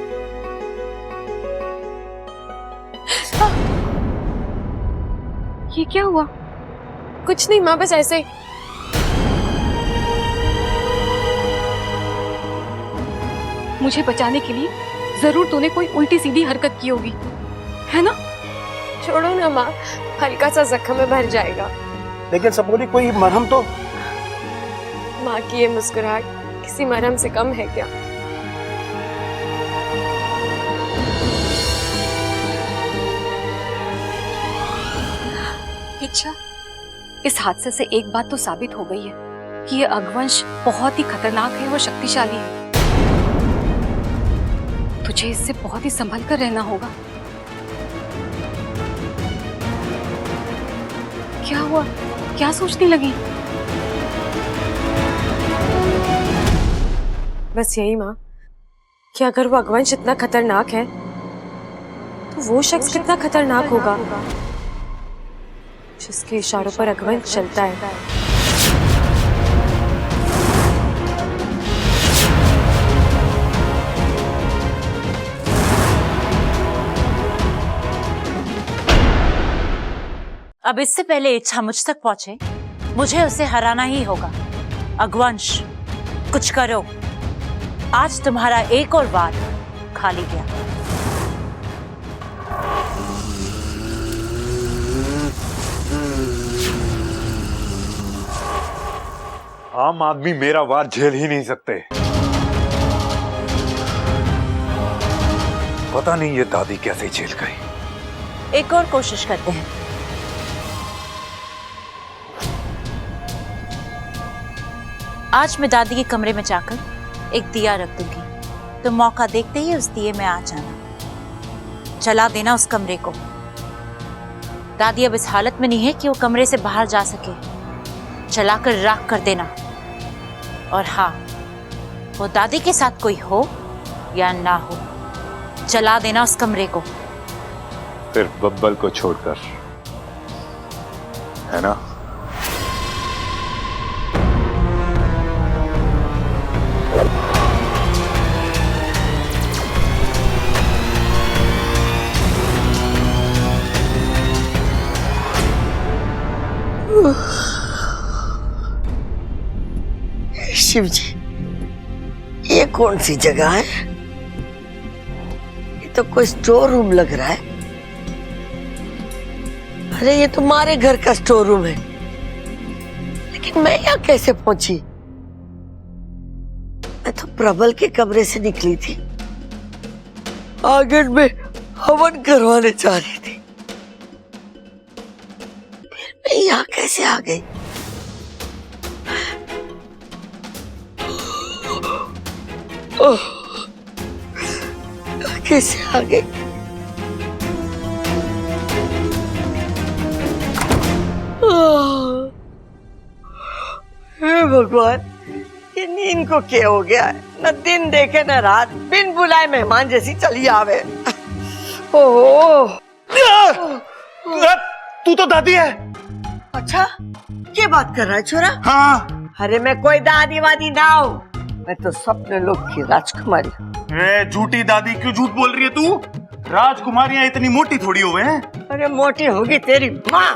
ये क्या हुआ? कुछ नहीं माँ, बस ऐसे ही। मुझे बचाने के लिए जरूर तूने कोई उल्टी सीधी हरकत की होगी, है ना? छोड़ो ना माँ, हल्का सा जख्म में भर जाएगा। लेकिन सबोरी कोई मरहम तो। माँ की ये मुस्कुराहट किसी मरहम से कम है क्या? अच्छा, इस हादसे से एक बात तो साबित हो गई है कि ये अगवंश बहुत ही खतरनाक है और शक्तिशाली है। तुझे इससे बहुत ही संभल कर रहना होगा। क्या हुआ? क्या सोचने लगी? बस यही माँ कि अगर वो अगवंश इतना खतरनाक है तो वो शख्स कितना खतरनाक होगा जिसके इशारों पर अकबर चलता है। अब इससे पहले इच्छा मुझ तक पहुंचे, मुझे उसे हराना ही होगा। अगवंश, कुछ करो। आज तुम्हारा एक और वार खाली गया। आम आदमी मेरा वार झेल ही नहीं सकते। पता नहीं ये दादी कैसे झेल गई। एक और कोशिश करते हैं। आज मैं दादी के कमरे में जाकर एक दिया रख दूंगी, तो मौका देखते ही उस दिए में आ जाना, जला देना उस कमरे को। दादी अब इस हालत में नहीं है कि वो कमरे से बाहर जा सके, जलाकर राख कर देना। और हाँ, वो दादी के साथ कोई हो या ना हो, जला देना उस कमरे को। फिर बब्बल को छोड़कर, है ना? शिव जी, ये कौन सी जगह है? ये तो कोई स्टोर रूम लग रहा है। अरे ये तो हमारे घर का स्टोर रूम है, लेकिन मैं यहाँ कैसे पहुंची? मैं तो प्रबल के कमरे से निकली थी, आंगन में हवन करवाने जा रही थी, फिर मैं यहाँ कैसे आ गई? ओह, कैसे आ गई? हे भगवान, ये नींद को क्या हो गया है? न दिन देखे न रात, बिन बुलाए मेहमान जैसी चली आवे। ओहो, तू तो दादी है। अच्छा, क्या बात कर रहा है छोरा? हाँ। अरे मैं कोई दादी वादी ना हूँ, मैं तो सपने लोग की राजकुमारी। झूठी दादी, क्यों झूठ बोल रही है तू? राजकुमारियां इतनी मोटी थोड़ी हुए हैं। अरे मोटी होगी तेरी माँ।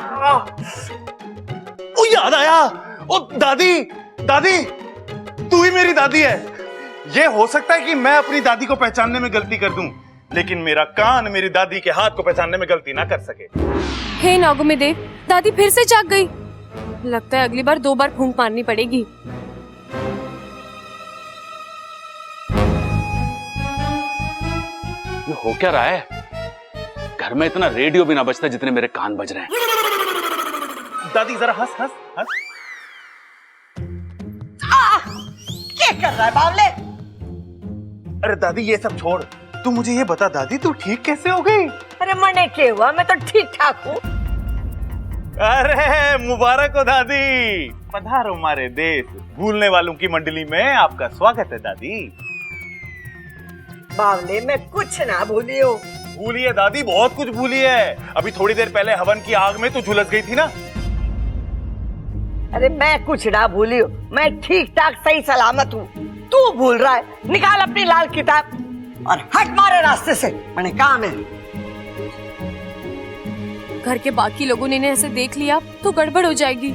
ओ याद आया, ओ दादी, दादी तू ही मेरी दादी है। ये हो सकता है कि मैं अपनी दादी को पहचानने में गलती कर दूं, लेकिन मेरा कान मेरी दादी के हाथ को पहचानने में गलती ना कर सके। हे नागुमी देव, दादी फिर से जाग गई। लगता है अगली बार 2 बार फूंक मारनी पड़ेगी। ये हो क्या रहा है? घर में इतना रेडियो भी ना बजता जितने मेरे कान बज रहे हैं। दादी जरा हंस हंस हंस। क्या कर रहा है बावले? अरे दादी ये सब छोड़, तू मुझे ये बता दादी, तू ठीक कैसे हो गई? अरे मने क्या हुआ? मैं तो ठीक ठाक हूँ। अरे मुबारक हो दादी, पधारो हमारे देश। भूलने वालों की मंडली में आपका स्वागत है दादी। बावले मैं कुछ ना भूली हूँ। भूली है दादी, बहुत कुछ भूली है। अभी थोड़ी देर पहले हवन की आग में तू झुलस गई थी ना। अरे मैं कुछ ना भूली हूँ, मैं ठीक ठाक सही सलामत हूँ। तू भूल रहा है। निकाल अपनी लाल किताब और हट मारे रास्ते से, मैंने काम है। घर के बाकी लोगों ने इन्हें ऐसे देख लिया तो गड़बड़ हो जाएगी,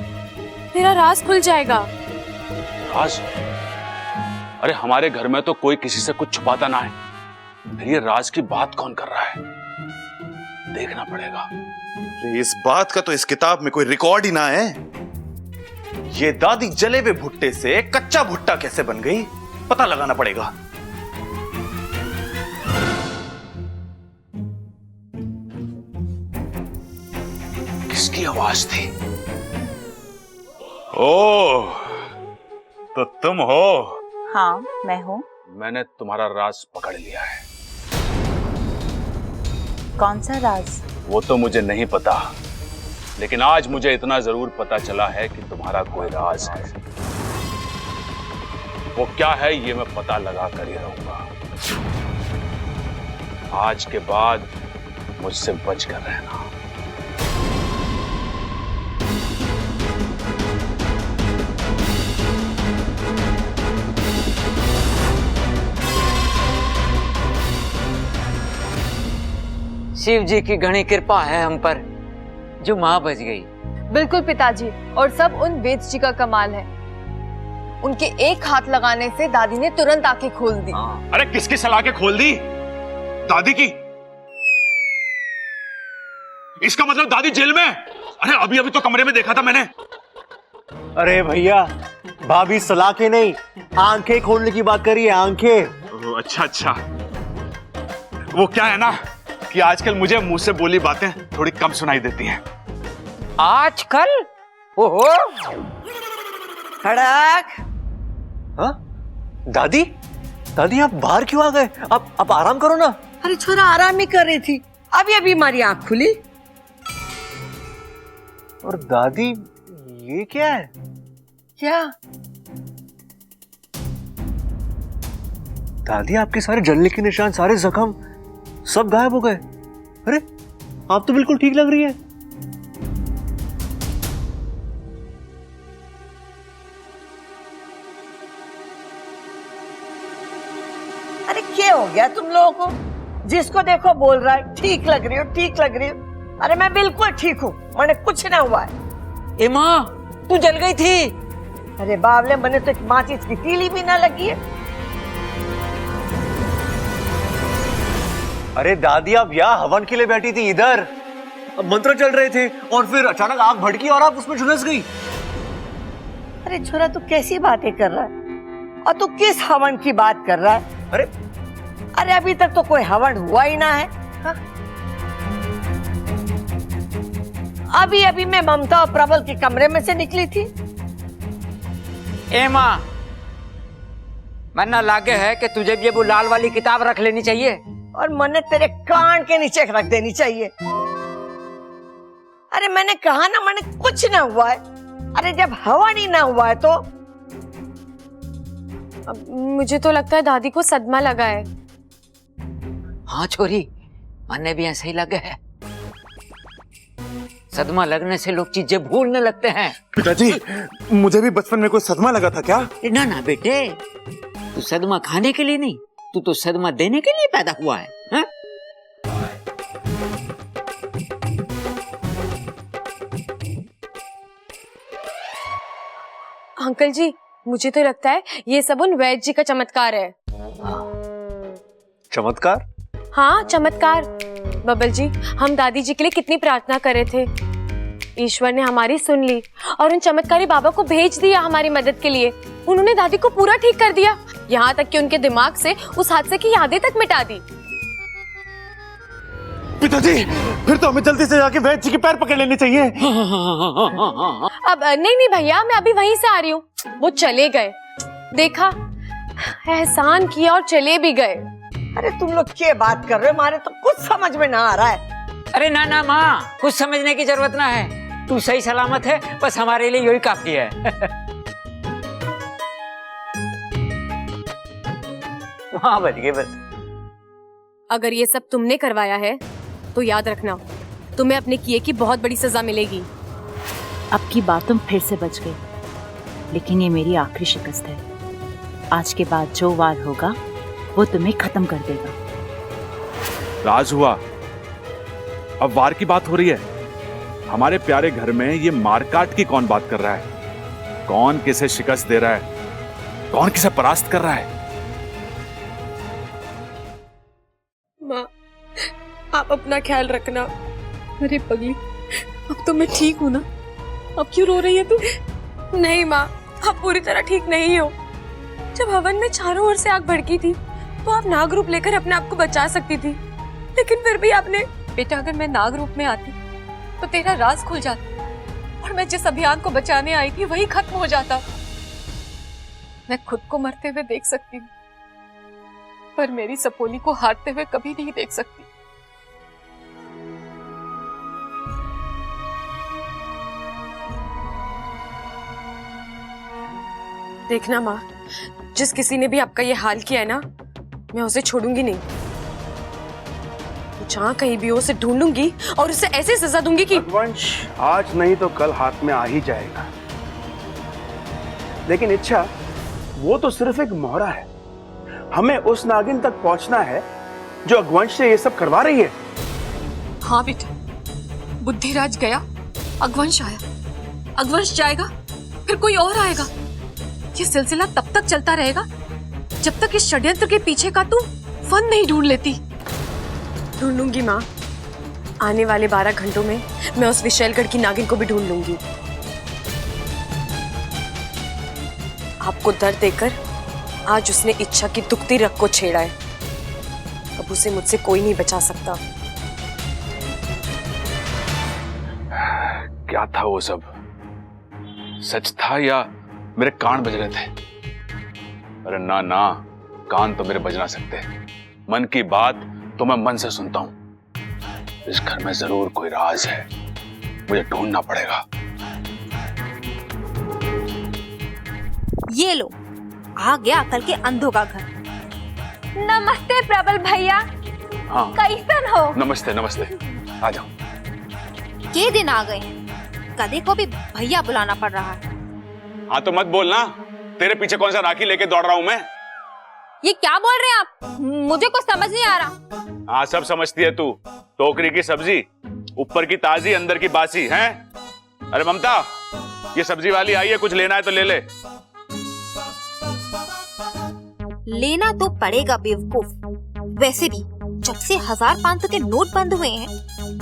मेरा राज खुल जाएगा। राज? अरे हमारे घर में तो कोई किसी से कुछ छुपाता ना है, फिर ये राज की बात कौन कर रहा है? देखना पड़ेगा। इस बात का तो इस किताब में कोई रिकॉर्ड ही ना है। ये दादी जले हुए भुट्टे से कच्चा भुट्टा कैसे बन गई, पता लगाना पड़ेगा। किसकी आवाज थी? ओह, तो तुम हो? हाँ, मैं हूँ। मैंने तुम्हारा राज पकड़ लिया है। कौन सा राज? वो तो मुझे नहीं पता, लेकिन आज मुझे इतना जरूर पता चला है कि तुम्हारा कोई राज है। वो क्या है ये मैं पता लगा कर ही रहूंगा। आज के बाद मुझसे बच कर रहना। शिव जी की घनी कृपा है हम पर, जो माँ बच गई। बिल्कुल पिताजी, और सब उन वेद जी का कमाल है। उनके एक हाथ लगाने से दादी ने तुरंत आंखें खोल दी। अरे किसकी सलाह के खोल दी? दादी की? इसका मतलब दादी जेल में? अरे अभी अभी तो कमरे में देखा था मैंने। अरे भैया, भाभी सलाह के नहीं, आंखें खोलने की बात करी है, आंखें। अच्छा अच्छा, वो क्या है ना कि आजकल मुझे मुंह से बोली बातें थोड़ी कम सुनाई देती हैं। आजकल? ओहो, खड़क। हाँ? दादी, दादी आप बाहर क्यों आ गए? आप आराम करो ना। अरे छोरा, आराम ही कर रही थी, अभी अभी हमारी आंख खुली। और दादी, ये क्या है? क्या? दादी, आपके सारे जलने के निशान, सारे जख्म सब गायब हो गए। अरे आप तो बिल्कुल ठीक लग रही है। अरे क्या हो गया तुम लोगों को? जिसको देखो बोल रहा है ठीक लग रही हो, ठीक लग रही हो। अरे मैं बिल्कुल ठीक हूँ, मैंने कुछ ना हुआ है। ए माँ, तू जल गई थी। अरे बावले, मैंने तो एक माचिस की तीली भी ना लगी है। अरे दादी, आप यहाँ हवन के लिए बैठी थी, इधर मंत्र चल रहे थे और फिर अचानक आग भड़की और आप उसमें झुलस गई। अरे छोरा, तू कैसी बातें कर रहा है? और तू किस हवन की बात कर रहा है? अरे अभी तक तो कोई हवन हुआ ही ना है। हा? अभी अभी मैं ममता और प्रबल के कमरे में से निकली थी। ए माँ, मन्ना लागे है कि तुझे भी ये वो लाल वाली किताब रख लेनी चाहिए और मन्नत तेरे कान के नीचे रख देनी चाहिए। अरे मैंने कहा ना, मैंने कुछ ना हुआ है। अरे जब हवन ही ना हुआ है तो मुझे तो लगता है दादी को सदमा लगा है। हाँ छोरी, मन्ने भी ऐसे ही लगे है। सदमा लगने से लोग चीजें भूलने लगते हैं। पिताजी, मुझे भी बचपन में कोई सदमा लगा था क्या? ना ना बेटे, तू सदमा खाने के लिए नहीं, तू तो सदमा देने के लिए पैदा हुआ है। हा? अंकल जी, मुझे तो लगता है ये सब उन वैद्य जी का चमत्कार है। चमत्कार? हाँ, चमत्कार। बबल जी, हम दादी जी के लिए कितनी प्रार्थना कर रहे थे, ईश्वर ने हमारी सुन ली और उन चमत्कारी बाबा को भेज दिया हमारी मदद के लिए। उन्होंने दादी को पूरा ठीक कर दिया, यहाँ तक कि उनके दिमाग से उस हादसे की यादें तक मिटा दी। पिताजी, फिर तो हमें जल्दी से जाके वैद्य जी के पैर पकड़ लेने चाहिए। अब नहीं भैया, मैं अभी वहीं से आ रही हूँ। वो चले गए, देखा, एहसान किया और चले भी गए। अरे तुम लोग क्या बात कर रहे हो? हमारे तो कुछ समझ में ना आ रहा है। अरे ना ना माँ, कुछ समझने की जरूरत ना है, तू सही सलामत है, बस हमारे लिए यही काफी है। वहाँ बच गए बस। अगर ये सब तुमने करवाया है तो याद रखना, तुम्हें अपने किए की बहुत बड़ी सजा मिलेगी। अब की बात तुम फिर से बच गई, लेकिन ये मेरी आखिरी शिकस्त है। आज के बाद जो वार होगा वो तुम्हें खत्म कर देगा। राज हुआ, अब वार की बात हो रही है। हमारे प्यारे घर में ये मारकाट की कौन बात कर रहा है? कौन किसे शिकस्त दे रहा है? कौन किसे परास्त कर रहा है? माँ, आप अपना ख्याल रखना। अरे पगली, अब तो मैं ठीक हूँ ना? अब क्यों रो रही है तू? नहीं माँ, आप पूरी तरह ठीक नहीं हो। जब हवन में चारों ओर से आग भड़की थी तो आप नाग रूप लेकर अपने आप को बचा सकती थी, लेकिन फिर भी आपने। बेटा, अगर मैं नाग रूप में आती तो तेरा राज खुल जाता और मैं जिस अभियान को बचाने आई थी वही खत्म हो जाता। मैं खुद को मरते हुए देख सकती हूँ, पर मेरी सपोली को हारते हुए कभी नहीं देख सकती। देखना माँ, जिस किसी ने भी आपका ये हाल किया है ना, मैं उसे छोड़ूंगी नहीं। जहाँ कहीं भी हो उसे ढूंढूंगी और उसे ऐसे सजा दूंगी कि रघुवंश आज नहीं तो कल हाथ में आ ही जाएगा। लेकिन इच्छा, वो तो सिर्फ एक मोहरा है। हमें उस नागिन तक पहुंचना है जो अघवंश से ये सब करवा रही है। हाँ बेटा, बुद्धिराज गया, अघवंश आया, अघवंश जाएगा, फिर कोई और आएगा। ये सिलसिला तब तक चलता रहेगा जब तक इस षड्यंत्र के पीछे का तू फन नहीं ढूंढ लेती। ढूंढूंगी माँ, आने वाले 12 घंटों में मैं उस विशैलगढ़ की नागिन को भी ढूंढ लूंगी। आपको दर्द देकर आज उसने इच्छा की दुखती रग को छेड़ा है। अब उसे मुझसे कोई नहीं बचा सकता। क्या था वो सब? सच था या मेरे कान बज रहे थे? अरे ना ना, कान तो मेरे बज ना सकते। मन की बात तो मैं मन से सुनता हूं। इस घर में जरूर कोई राज है, मुझे ढूंढना पड़ेगा। ये लो, आ गया अकल के अंधों का घर। नमस्ते प्रबल भैया। हाँ, कैसन हो? नमस्ते नमस्ते, आ जाओ। के दिन आ गए हैं, कदे को भी भैया बुलाना पड़ रहा है। हाँ तो मत बोलना, तेरे पीछे कौन सा राखी लेके दौड़ रहा हूं मैं? ये क्या बोल रहे हैं आप? मुझे कुछ समझ नहीं आ रहा। हाँ सब समझती है तू। टोकरी की सब्जी, ऊपर की ताजी अंदर की बासी है। अरे ममता, ये सब्जी वाली आई है, कुछ लेना है तो ले ले। लेना तो पड़ेगा बेवकूफ। वैसे भी जब से 1000-500 के नोट बंद हुए हैं,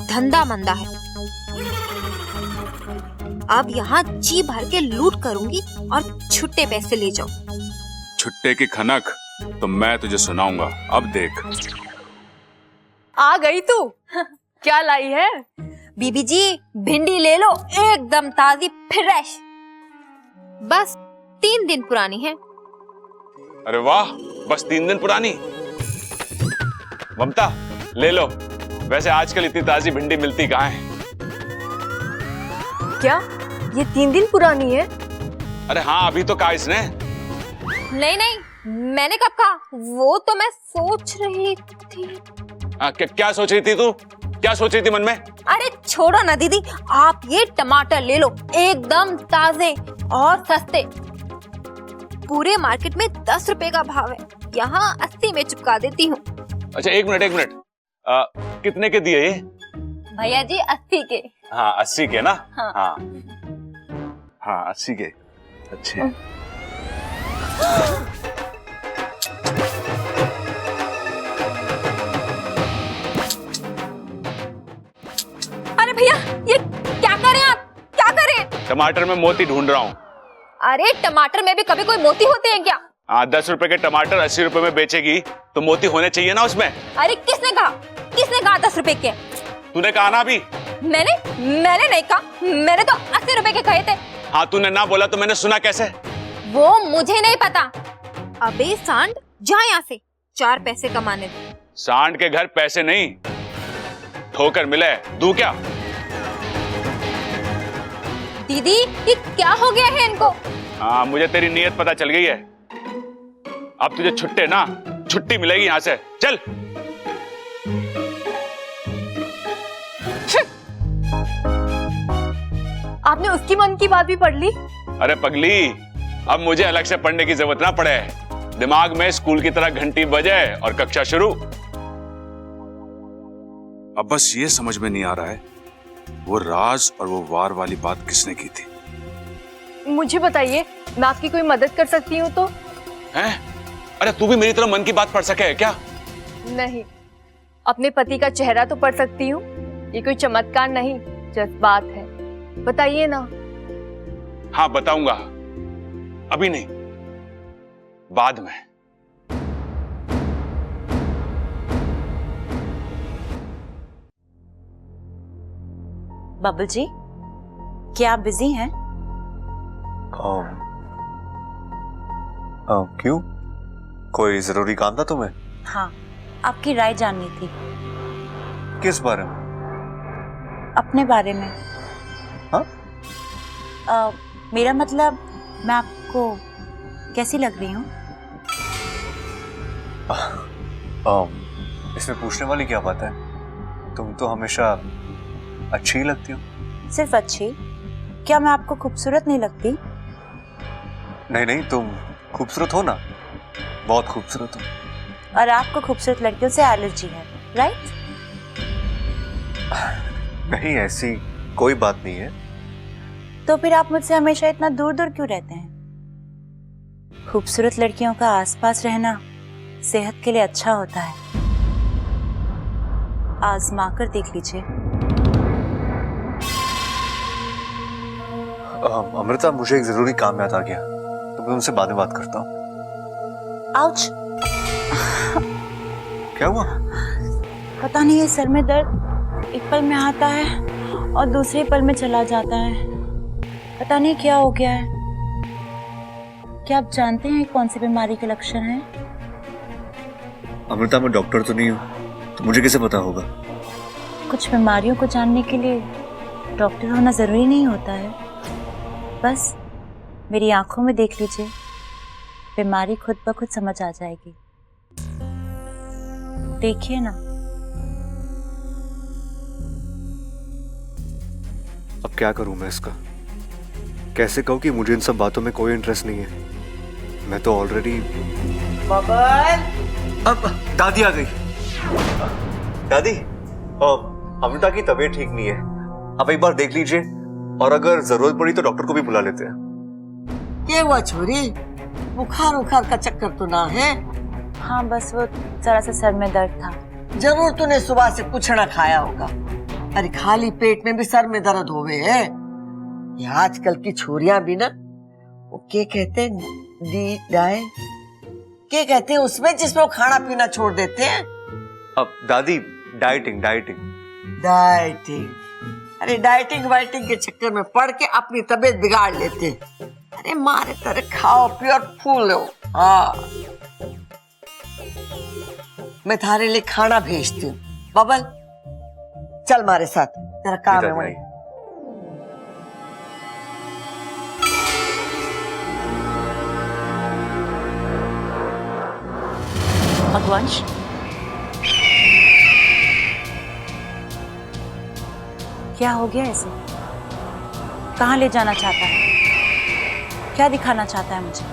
धंधा मंदा है। अब यहाँ जी भर के लूट करूंगी और छुट्टे पैसे ले जाओ। छुट्टे की खनक तो मैं तुझे सुनाऊंगा, अब देख। आ गई तू? क्या लाई है? बीबी जी, भिंडी ले लो, एकदम ताजी फ्रेश। बस 3 दिन पुरानी है। अरे वाह, बस 3 दिन पुरानी। ममता ले लो। वैसे आजकल इतनी ताजी भिंडी मिलती कहाँ है? क्या ये 3 दिन पुरानी है? अरे हाँ, अभी तो कहा इसने। नहीं नहीं, मैंने कब कहा? वो तो मैं सोच रही थी। क्या सोच रही थी तू? क्या सोच रही थी मन में? अरे छोड़ो ना दीदी, आप ये टमाटर ले लो, एकदम ताजे और सस्ते। पूरे मार्केट में 10 रुपए का भाव है, यहाँ 80 में चुका देती हूँ। अच्छा एक मिनट, कितने के दिए ये? भैया जी 80 के। हाँ 80 के ना? हाँ। हाँ 80 के, अच्छे। अरे भैया, ये क्या कर रहे हैं आप? क्या कर रहे हैं? टमाटर में मोती ढूंढ रहा हूँ। अरे टमाटर में भी कभी कोई मोती होते हैं क्या? 10 रुपए के टमाटर 80 रुपए में बेचेगी तो मोती होने चाहिए ना उसमें। अरे किसने कहा 10 रुपए के? तूने कहा ना अभी। मैंने नहीं कहा, मैंने तो 80 रुपए के कहे थे। हाँ तूने ना बोला तो मैंने सुना कैसे? वो मुझे नहीं पता। अबे सांड, जा यहाँ से, 4 पैसे कमाने दे। सांड के घर पैसे नहीं, ठोकर मिले दूं क्या? दीदी, ये क्या हो गया है इनको? हाँ मुझे तेरी नीयत पता चल गई है। अब तुझे छुट्टी मिलेगी यहाँ से, चल। आपने उसकी मन की बात भी पढ़ ली? अरे पगली, अब मुझे अलग से पढ़ने की जरूरत ना पड़े। दिमाग में स्कूल की तरह घंटी बजे और कक्षा शुरू। अब बस ये समझ में नहीं आ रहा है, वो राज और वो वार वाली बात किसने की थी? मुझे बताइए, मैं आपकी कोई मदद कर सकती हूँ तो? हैं? अरे तू भी मेरी तरह मन की बात पढ़ सके है क्या? नहीं, अपने पति का चेहरा तो पढ़ सकती हूँ। ये कोई चमत्कार नहीं, जज्बात है। बताइए ना। हाँ बताऊंगा, अभी नहीं, बाद में। बबल जी, क्या आप बिजी हैं? क्यों? कोई जरूरी काम था तुम्हें? हाँ, आपकी राय जाननी थी। किस बारे में? अपने बारे में। हाँ? मेरा मतलब, मैं आपको कैसी लग रही हूँ? इसमें पूछने वाली क्या बात है? तुम तो हमेशा अच्छी ही लगती हो। सिर्फ अच्छी? क्या मैं आपको खूबसूरत नहीं लगती? नहीं नहीं, तुम खूबसूरत हो ना, बहुत खूबसूरत हो। और आपको खूबसूरत लड़कियों से एलर्जी है, राइट? नहीं, ऐसी कोई बात नहीं है। तो फिर आप मुझसे हमेशा इतना दूर दूर क्यों रहते हैं? खूबसूरत लड़कियों का आसपास रहना सेहत के लिए अच्छा होता है, आजमा कर देख लीजिए। अमृता, मुझे एक जरूरी काम याद आ गया, तो मैं तुमसे बाद में बात करता हूँ। आउच! क्या हुआ? पता नहीं, ये सर में दर्द एक पल में आता है और दूसरे पल में चला जाता है। पता नहीं क्या हो गया है। क्या आप जानते हैं कौन सी बीमारी के लक्षण हैं? अमृता, मैं डॉक्टर तो नहीं हूँ, तो मुझे कैसे पता होगा? कुछ बीमारियों को जानने के लिए डॉक्टर होना जरूरी नहीं होता है। बस मेरी आंखों में देख लीजिए, बीमारी खुद ब खुद समझ आ जाएगी। देखिए ना। अब क्या करूं मैं इसका? कैसे कहूं कि मुझे इन सब बातों में कोई इंटरेस्ट नहीं है? मैं तो ऑलरेडी। बबल! अब दादी आ गई। दादी, अमृता की तबीयत ठीक नहीं है, आप एक बार देख लीजिए, और अगर जरूरत पड़ी तो डॉक्टर को भी बुला लेते हैं। क्या हुआ छोरी? बुखार उखार का चक्कर तो ना है? हाँ, बस वो जरा सा सर में दर्द था। जरूर तूने सुबह से कुछ ना खाया होगा। अरे खाली पेट में भी सर में दर्द होवे है। ये आजकल की छोरियां भी ना, वो क्या कहते हैं, क्या कहते हैं उसमें, जिसमें वो खाना पीना छोड़ देते हैं। अब दादी, डाइटिंग डाइटिंग डाइटिंग? अरे डाइटिंग वाइटिंग के चक्कर में पड़ के अपनी तबीयत बिगाड़ लेते। अरे मारे तरह खाओ पियो और फूलो। हाँ, मैं थारे लिए खाना भेजती हूँ। बबल, चल मारे साथ, तेरा काम है वही। भगवंश, क्या हो गया इसे? कहाँ ले जाना चाहता है? क्या दिखाना चाहता है मुझे?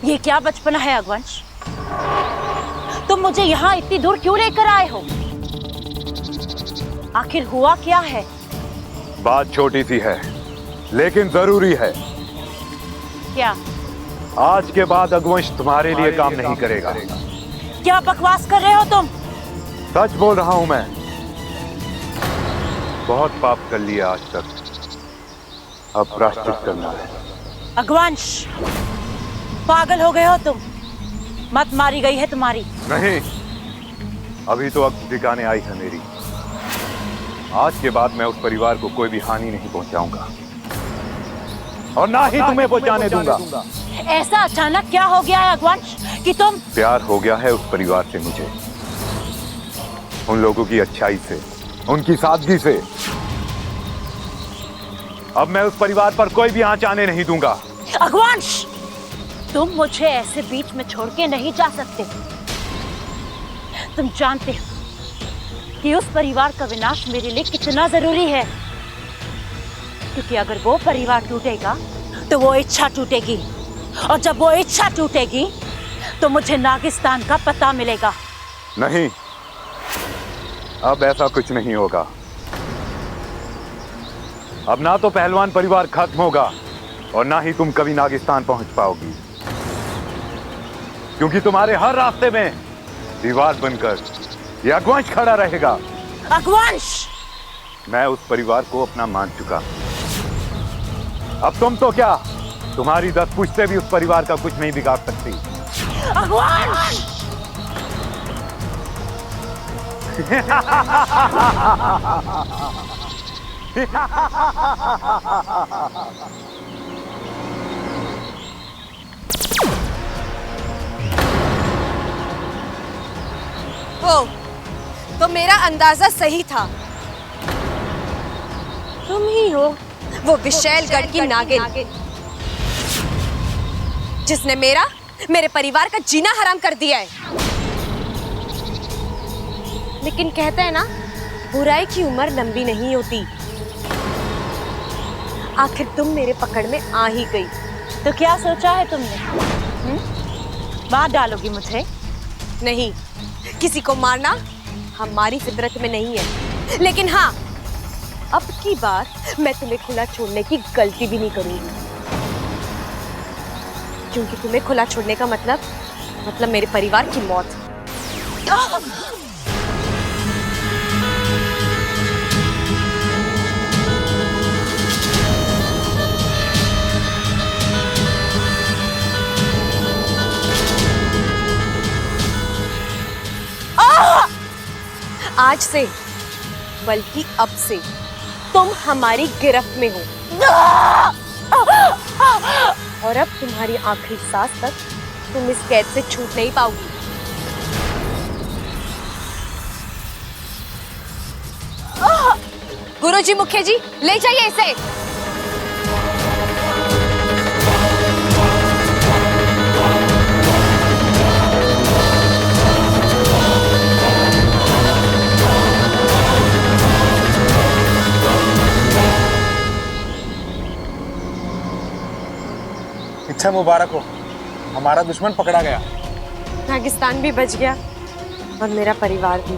ये क्या बचपना है अगवंश? तुम मुझे यहाँ इतनी दूर क्यों लेकर आए हो? आखिर हुआ क्या है? बात छोटी सी है लेकिन जरूरी है। क्या? आज के बाद अगवंश तुम्हारे लिए काम नहीं करेगा। क्या बकवास कर रहे हो तुम? सच बोल रहा हूं मैं। बहुत पाप कर लिया आज तक, अब प्रायश्चित करना है। अगवंश, पागल हो गए हो तुम? मत मारी गई है तुम्हारी? नहीं, अभी तो अब ठिकाने आई है मेरी। आज के बाद मैं उस परिवार को कोई भी हानि नहीं पहुंचाऊंगा और ना ही तुम्हें पहुंचाने दूंगा। ऐसा अचानक क्या हो गया है अगवंश कि तुम? प्यार हो गया है उस परिवार से मुझे, उन लोगों की अच्छाई से, उनकी सादगी से। अब मैं उस परिवार पर कोई भी आंच आने नहीं दूंगा। अगवंश, तुम मुझे ऐसे बीच में छोड़ के नहीं जा सकते। तुम जानते हो कि उस परिवार का विनाश मेरे लिए कितना जरूरी है, क्योंकि अगर वो परिवार टूटेगा तो वो इच्छा टूटेगी, और जब वो इच्छा टूटेगी तो मुझे नागिस्तान का पता मिलेगा। नहीं, अब ऐसा कुछ नहीं होगा। अब ना तो पहलवान परिवार खत्म होगा और ना ही तुम कभी नागिस्तान पहुंच पाओगी, क्योंकि तुम्हारे हर रास्ते में दीवार बनकर ये अगवंश खड़ा रहेगा। अगवंश! मैं उस परिवार को अपना मान चुका। अब तुम तो क्या, तुम्हारी 10 पुश्तें भी उस परिवार का कुछ नहीं बिगाड़ सकती। अगवंश! ओ, तो मेरा अंदाजा सही था। तुम ही हो वो विशैलगढ़ की नागिन जिसने मेरे परिवार का जीना हराम कर दिया है। लेकिन कहते हैं ना, बुराई की उम्र लंबी नहीं होती। आखिर तुम मेरे पकड़ में आ ही गई। तो क्या सोचा है तुमने? मार डालोगी मुझे? नहीं, किसी को मारना हमारी फितरत में नहीं है। लेकिन हाँ, अब की बार मैं तुम्हें खुला छोड़ने की गलती भी नहीं करूंगी, क्योंकि तुम्हें खुला छोड़ने का मतलब मेरे परिवार की मौत। आज से, बल्कि अब से तुम हमारी गिरफ्त में हो और अब तुम्हारी आखिरी सांस तक तुम इस कैद से छूट नहीं पाओगी। गुरुजी, मुखिया जी, ले जाइए इसे। इच्छा मुबारक हो, हमारा दुश्मन पकड़ा गया। नागिस्तान भी बच गया और मेरा परिवार भी।